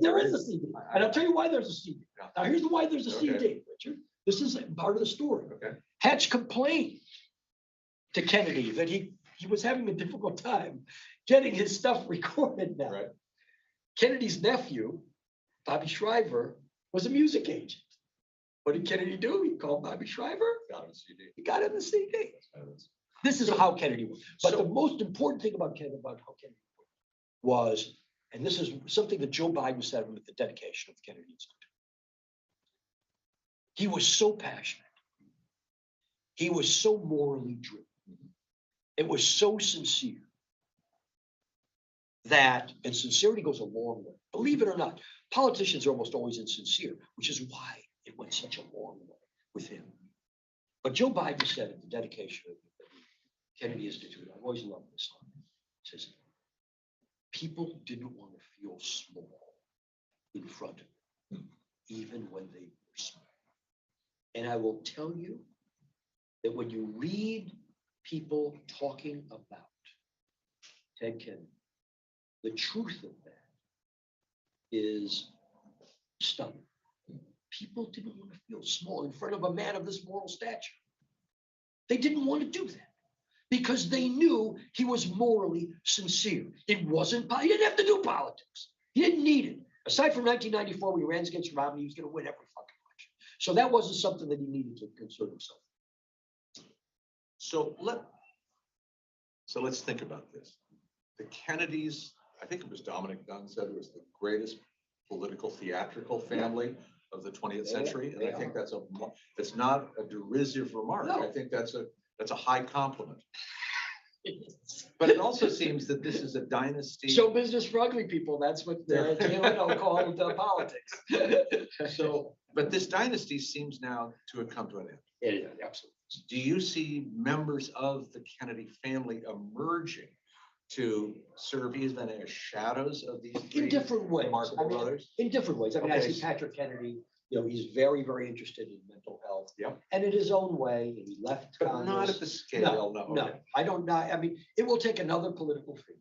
There is a CD, and I'll tell you why there's a CD. Yeah. Now, here's why there's a Okay. CD, Richard. This is part of the story. Okay. Hatch complained to Kennedy that he was having a difficult time getting his stuff recorded now. Right. Kennedy's nephew, Bobby Shriver, was a music agent. What did Kennedy do? He called Bobby Shriver. Got him a CD. He got him the CD. That's- This is how Kennedy was. But So- the most important thing about how Kennedy was, and this is something that Joe Biden said at the dedication of the Kennedy Institute. He was so passionate. He was so morally driven. It was so sincere that, and sincerity goes a long way. Believe it or not, politicians are almost always insincere, which is why it went such a long way with him. But Joe Biden said at the dedication of the Kennedy Institute, I've always loved this line. He says, people didn't want to feel small in front of him, even when they were small. And I will tell you that when you read people talking about Ted Kennedy, the truth of that is stunning. People didn't want to feel small in front of a man of this moral stature. They didn't want to do that because they knew he was morally sincere. It wasn't, he didn't have to do politics. He didn't need it. Aside from 1994, when he ran against Romney, he was going to win every fucking election. So that wasn't something that he needed to concern himself. So let's think about this. The Kennedys, I think it was Dominic Dunn said, was the greatest political theatrical family of the 20th century. And I think it's not a derisive remark. No. I think that's a high compliment. But it also seems that this is a dynasty. Show business for ugly people. That's what Jay Leno called politics. So, but this dynasty seems now to have come to an end. Yeah, absolutely. Do you see members of the Kennedy family emerging to serve even as shadows of these In three different ways. remarkable brothers? In different ways. I mean, I Okay. see Patrick Kennedy, he's very, very interested in mental health. Yep. And in his own way, and he left But Congress. not at the scale, no. No, Okay. I don't know. I mean, it will take another political figure.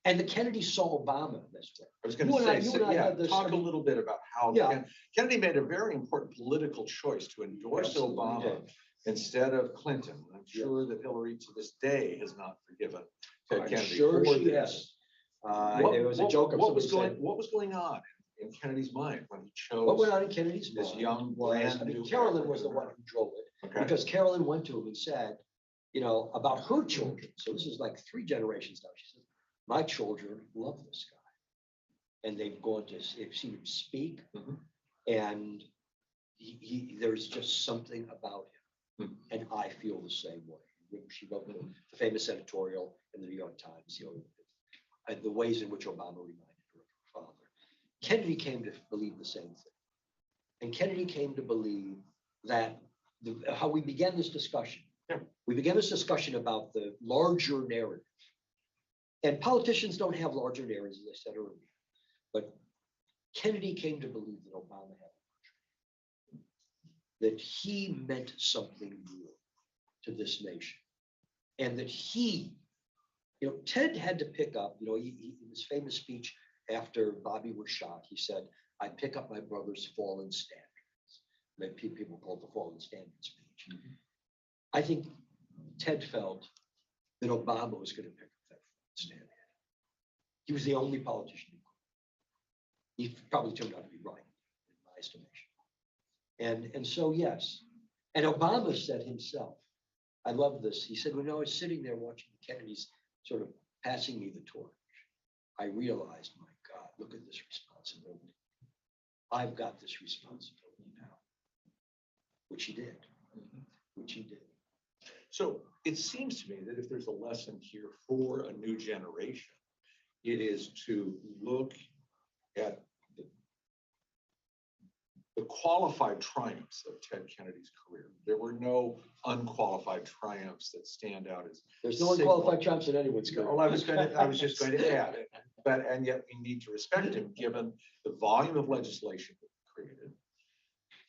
And the Kennedys saw Obama this way. I was going You to and I- say, you and I had this- talk a little bit about how Yeah. Kennedy made a very important political choice to endorse Absolutely Obama did. instead of Clinton. I'm sure that Hillary to this day has not forgiven Ted I'm Kennedy sure for she this. has. There was a joke of what was somebody saying, what was going on in Kennedy's mind when he chose? what went on in Kennedy's this mind young, was, brand I mean, new Carolyn was the one who drove it. Okay. Because Carolyn went to him and said, about her children. So this is like 3 generations now. She said, my children love this guy. And they've seen him speak. Mhm. And there's just something about him. Mhm. And I feel the same way. She wrote the famous editorial in the New York Times, the ways in which Obama reminded her of her father. Kennedy came to believe the same thing. And Kennedy came to believe that how we began this discussion. Yeah. We began this discussion about the larger narrative. And politicians don't have larger narratives, as I said earlier. But Kennedy came to believe that Obama had a larger, that he meant something real to this nation. And that Ted had to pick up, in his famous speech after Bobby was shot, he said, I pick up my brother's fallen standards. People call it the fallen standards speech. Mhm. I think Ted felt that Obama was going to pick up that fallen standard. He was the only politician who could. He probably turned out to be right, in my estimation. And so, yes. And Obama said himself, I love this. He said, when I was sitting there watching the Kennedys sort of passing me the torch, I realized, my God, look at this responsibility. I've got this responsibility now, which he did, which he did. So it seems to me that if there's a lesson here for a new generation, it is to look at the qualified triumphs of Ted Kennedy's career. There were no unqualified triumphs that stand out as. There's no unqualified triumphs in anyone's career. Well, I was just going to add it, and yet we need to respect him given the volume of legislation that he created.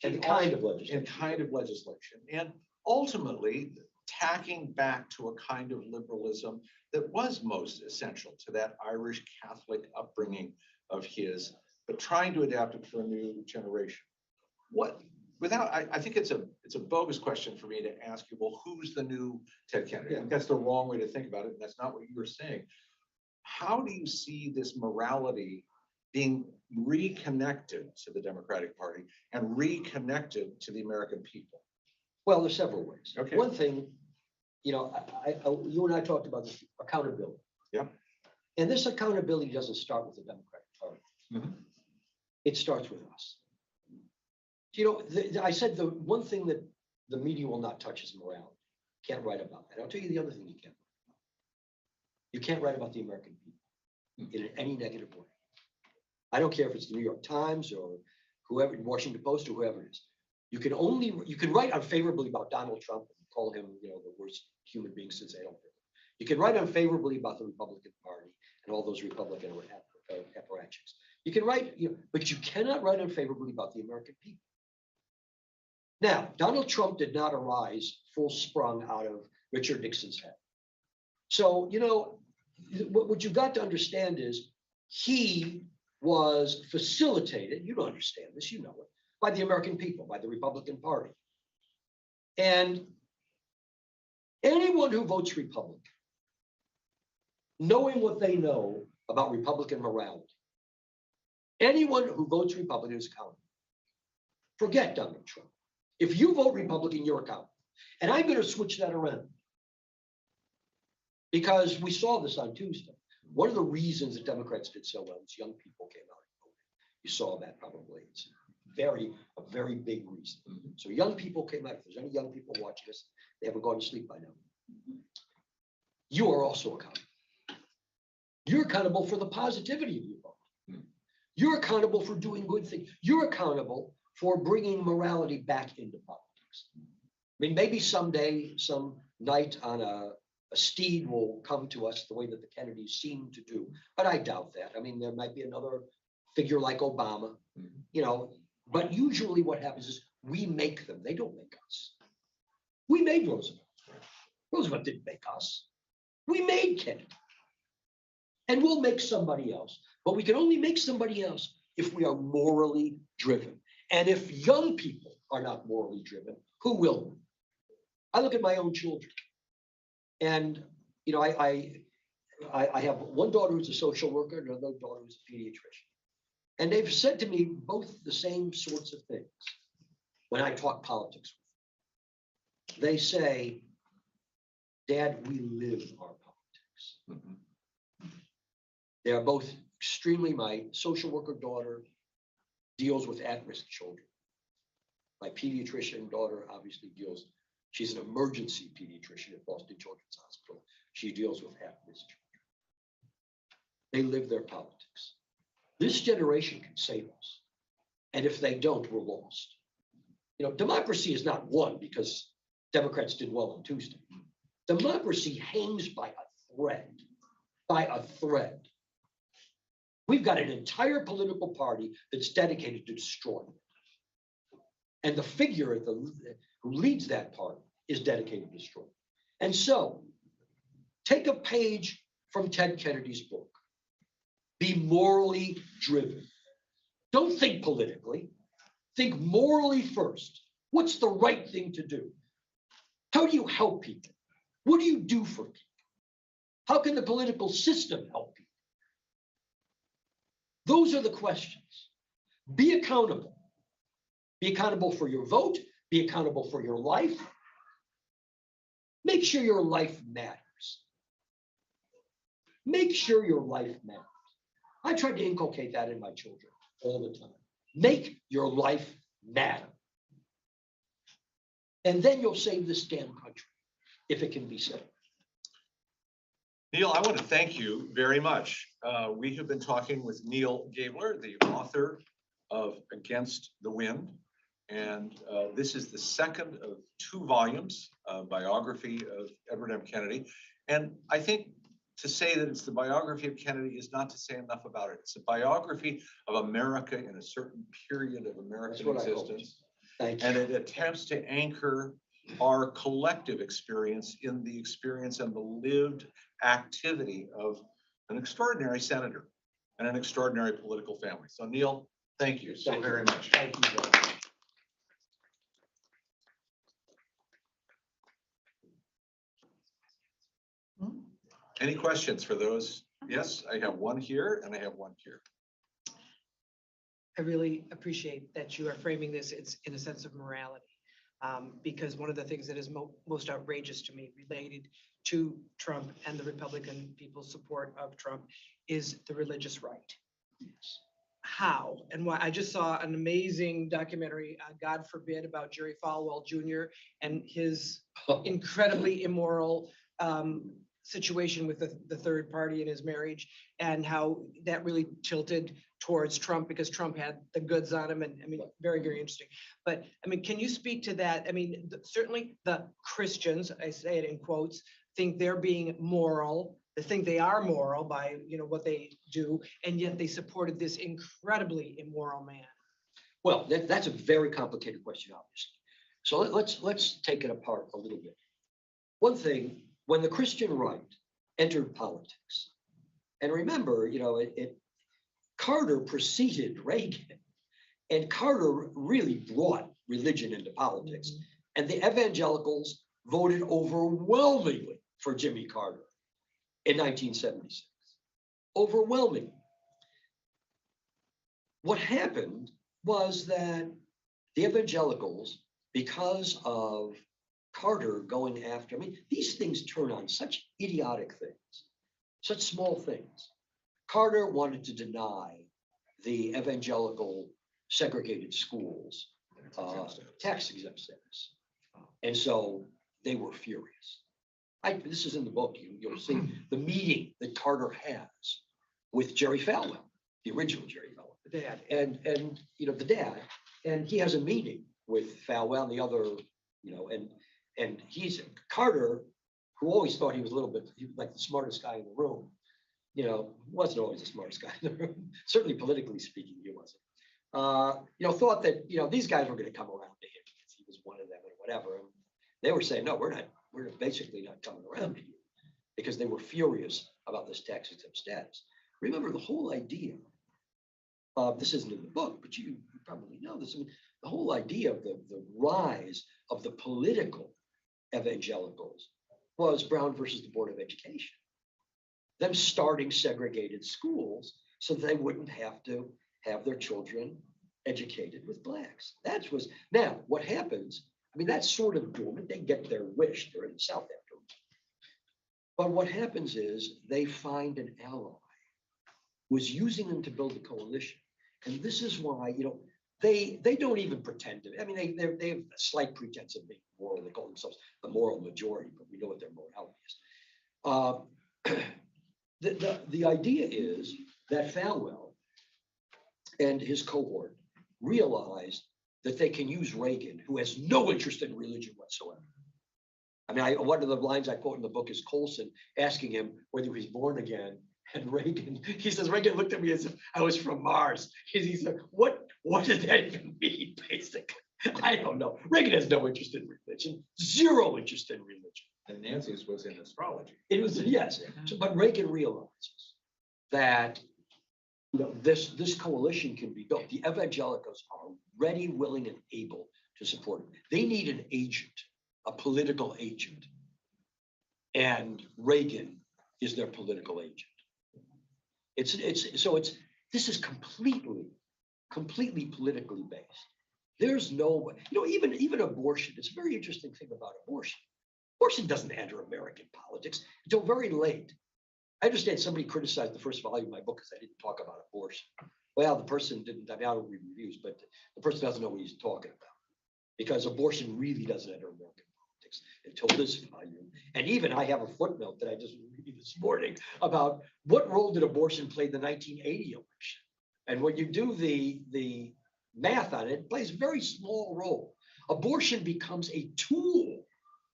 And the kind of legislation. And kind of legislation. And ultimately tacking back to a kind of liberalism that was most essential to that Irish Catholic upbringing of his, but trying to adapt it for a new generation. I think it's a bogus question for me to ask you, well, who's the new Ted Kennedy? I think that's the wrong way to think about it. And that's not what you were saying. How do you see this morality being reconnected to the Democratic Party and reconnected to the American people? Well, there's several ways. Okay. One thing, you and I talked about this accountability. Yeah. And this accountability doesn't start with the Democratic Party. Mm-hmm. It starts with us. I said the one thing that the media will not touch is morality. Can't write about that. I'll tell you the other thing you can't. You can't write about the American people in any negative way. I don't care if it's the New York Times or whoever, Washington Post or whoever it is. You can write unfavorably about Donald Trump and call him, the worst human being since Adolf Hitler. You can write unfavorably about the Republican Party and all those Republican apparatchiks. You can write, but you cannot write unfavorably about the American people. Now, Donald Trump did not arise full sprung out of Richard Nixon's head. So, what you've got to understand is he was facilitated, you don't understand this, you know it, by the American people, by the Republican Party. And anyone who votes Republican, knowing what they know about Republican morality, anyone who votes Republican is accountable. Forget Donald Trump. If you vote Republican, you're accountable. And I'm going to switch that around. Because we saw this on Tuesday. One of the reasons that Democrats did so well is young people came out and voted. You saw that probably. It's a very big reason. So young people came out. If there's any young people watching us, they haven't gone to sleep by now. You are also accountable. You're accountable for the positivity of your vote. You're accountable for doing good things. You're accountable for bringing morality back into politics. I mean, maybe someday, some knight on a steed will come to us the way that the Kennedys seem to do, but I doubt that. I mean, there might be another figure like Obama, but usually what happens is we make them. They don't make us. We made Roosevelt. Roosevelt didn't make us. We made Kennedy. And we'll make somebody else, but we can only make somebody else if we are morally driven. And if young people are not morally driven, who will? I look at my own children. And I have one daughter who's a social worker and another daughter who's a pediatrician. And they've said to me both the same sorts of things when I talk politics with them. They say, Dad, we live our politics. Mm-hmm. They are both my social worker daughter deals with at-risk children. My pediatrician daughter obviously she's an emergency pediatrician at Boston Children's Hospital. She deals with at-risk children. They live their politics. This generation can save us. And if they don't, we're lost. Democracy is not won because Democrats did well on Tuesday. Democracy hangs by a thread. We've got an entire political party that's dedicated to destroying it. And the figure who leads that party is dedicated to destroying it. And so, take a page from Ted Kennedy's book. Be morally driven. Don't think politically. Think morally first. What's the right thing to do? How do you help people? What do you do for people? How can the political system help people? Those are the questions. Be accountable. Be accountable for your vote. Be accountable for your life. Make sure your life matters. Make sure your life matters. I tried to inculcate that in my children all the time. Make your life matter. And then you'll save this damn country, if it can be saved. Neil, I want to thank you very much. We have been talking with Neil Gabler, the author of Against the Wind. And this is the second of 2 volumes, biography of Edward M. Kennedy. And I think to say that it's the biography of Kennedy is not to say enough about it. It's a biography of America in a certain period of American existence. Thank you. And it attempts to anchor our collective experience in the experience and the lived activity of an extraordinary senator and an extraordinary political family. So Neil, thank you so very much. Thank you very much. Any questions for those? Yes, I have one here and I have one here. I really appreciate that you are framing this in a sense of morality, because one of the things that is most outrageous to me related to Trump and the Republican people's support of Trump is the religious right. How and why? I just saw an amazing documentary, God forbid, about Jerry Falwell Jr. and his incredibly immoral situation with the third party in his marriage, and how that really tilted towards Trump because Trump had the goods on him. And I mean, very, very interesting. But I mean, can you speak to that? I mean, certainly the Christians, I say it in quotes, think they're being moral. They think they are moral by, you know, what they do, and yet they supported this incredibly immoral man. Well, that's a very complicated question, obviously. So let's take it apart a little bit. One thing, when the Christian right entered politics, and remember, you know, Carter preceded Reagan, and Carter really brought religion into politics, and the evangelicals voted overwhelmingly for Jimmy Carter in 1976. Overwhelmingly. What happened was that the evangelicals, because of Carter going after, I mean, these things turn on such idiotic things, such small things. Carter wanted to deny the evangelical segregated schools tax exempt status. And so they were furious. This is in the book. You'll see the meeting that Carter has with Jerry Falwell, the original Jerry Falwell, The dad. and you know, the dad, and he has a meeting with Falwell and the other, you know, and he's Carter, who always thought he was a little bit like the smartest guy in the room. You know, wasn't always the smartest guy in the room. Certainly politically speaking, he wasn't. You know, thought that, you know, these guys were going to come around to him because he was one of them or whatever. And they were saying, no, we're basically not coming around to you, because they were furious about this tax exempt status. Remember, the whole idea of this isn't in the book, but you probably know this. I mean, the whole idea of the rise of the political evangelicals was Brown versus the Board of Education. Them starting segregated schools so they wouldn't have to have their children educated with blacks. That was, now what happens, I mean, that's sort of dormant. They get their wish, they're in the South after. But what happens is they find an ally who is using them to build a coalition. And this is why, you know, they don't even pretend to, I mean, they have a slight pretense of being moral. They call themselves the moral majority, but we know what their morality is. The idea is that Falwell and his cohort realized that they can use Reagan, who has no interest in religion whatsoever. I mean, one of the lines I quote in the book is Colson asking him whether he was born again. And Reagan, he says, Reagan looked at me as if I was from Mars. He said, what did that even mean, basically? I don't know. Reagan has no interest in religion, zero interest in religion. And Nancy's was in astrology. It was, yes. So, but Reagan realizes that, you know, this coalition can be built. The evangelicals are ready, willing, and able to support it. They need an agent, a political agent. And Reagan is their political agent. This is completely politically based. There's no, you know, even abortion. It's a very interesting thing about abortion. Abortion doesn't enter American politics until very late. I understand somebody criticized the first volume of my book because I didn't talk about abortion. Well, the person didn't, I mean, I don't read reviews, but the person doesn't know what he's talking about. Because abortion really doesn't enter American politics until this volume. And even I have a footnote that I just read this morning about what role did abortion play in the 1980 election? And when you do the math on it, it plays a very small role. Abortion becomes a tool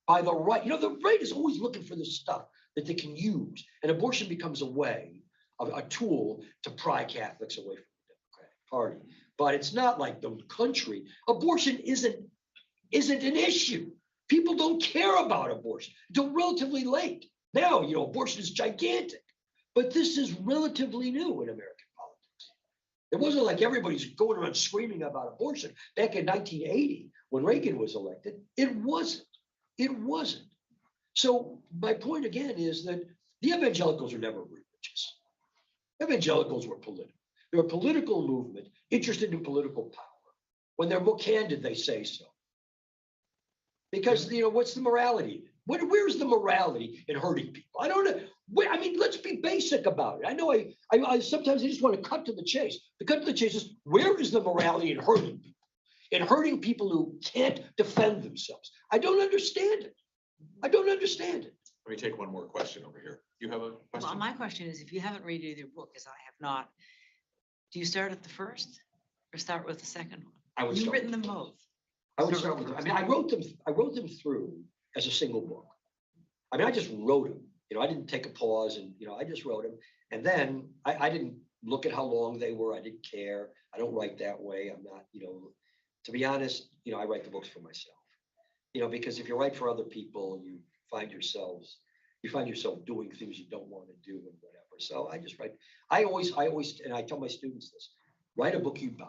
by the right. You know, the right is always looking for this stuff that they can use. And abortion becomes a way, a tool to pry Catholics away from the Democratic Party. But it's not like the country. Abortion isn't an issue. People don't care about abortion until relatively late. Now, you know, abortion is gigantic, but this is relatively new in American politics. It wasn't like everybody's going around screaming about abortion back in 1980 when Reagan was elected. It wasn't. It wasn't. So my point again is that the evangelicals are never religious. Evangelicals were political. They're a political movement interested in political power. When they're more candid, they say so. Because, you know, what's the morality? Where's the morality in hurting people? I don't know. I mean, let's be basic about it. I know I sometimes I just want to cut to the chase. The cut to the chase is, where is the morality in hurting people? In hurting people who can't defend themselves. I don't understand it. I don't understand it. Let me take one more question over here. You have a question? Well, my question is, if you haven't read either book, as I have not, do you start at the first or start with the second one? I would You've start written with them the both. I would start with, I mean, I wrote them through as a single book. I mean, I just wrote them, you know, I didn't take a pause and, you know, I just wrote them. And then I didn't look at how long they were. I didn't care. I don't write that way. I'm not, you know, to be honest, you know, I write the books for myself, you know, because if you write for other people, you find yourself doing things you don't want to do and whatever. So I just write, I always, and I tell my students this, write a book you buy.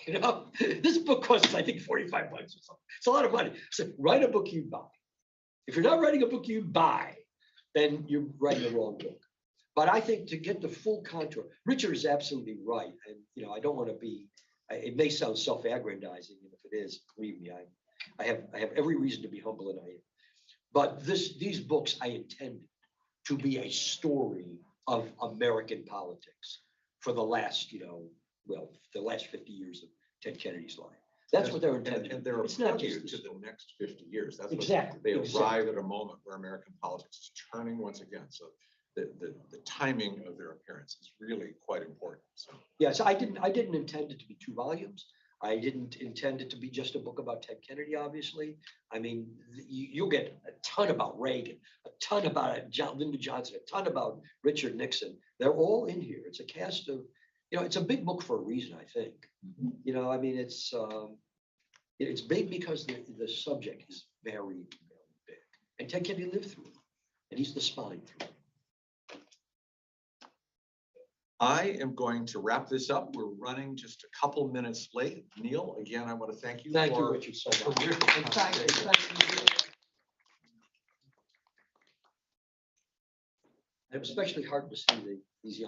You know, this book costs, I think, 45 bucks or something. It's a lot of money. So write a book you buy. If you're not writing a book you buy, then you're writing the wrong book. But I think to get the full contour, Richard is absolutely right. And, you know, I don't want to be, it may sound self-aggrandizing, and if it is, believe me, I have every reason to be humble, and I am. But these books I intended to be a story of American politics for the last, you know, well, the last 50 years of Ted Kennedy's life. That's what they're intended. And they're It's not approaches to the next 50 years. That's Exactly. what they exactly. arrive at a moment where American politics is turning once again. So the timing of their appearance is really quite important. So Yeah, so I didn't intend it to be 2 volumes. I didn't intend it to be just a book about Ted Kennedy, obviously. I mean, you'll get a ton about Reagan, a ton about Lyndon Johnson, a ton about Richard Nixon. They're all in here. It's a cast of, you know, it's a big book for a reason, I think. You know, I mean, it's big because the subject is very, very big. And Ted Kennedy lived through it. And he's the spine through it. I am going to wrap this up. We're running just a couple minutes late. Neil, again, I want to thank you. Thank you, for Richard, so much. terrific And thank conversation. you. I'm especially heartened to see these young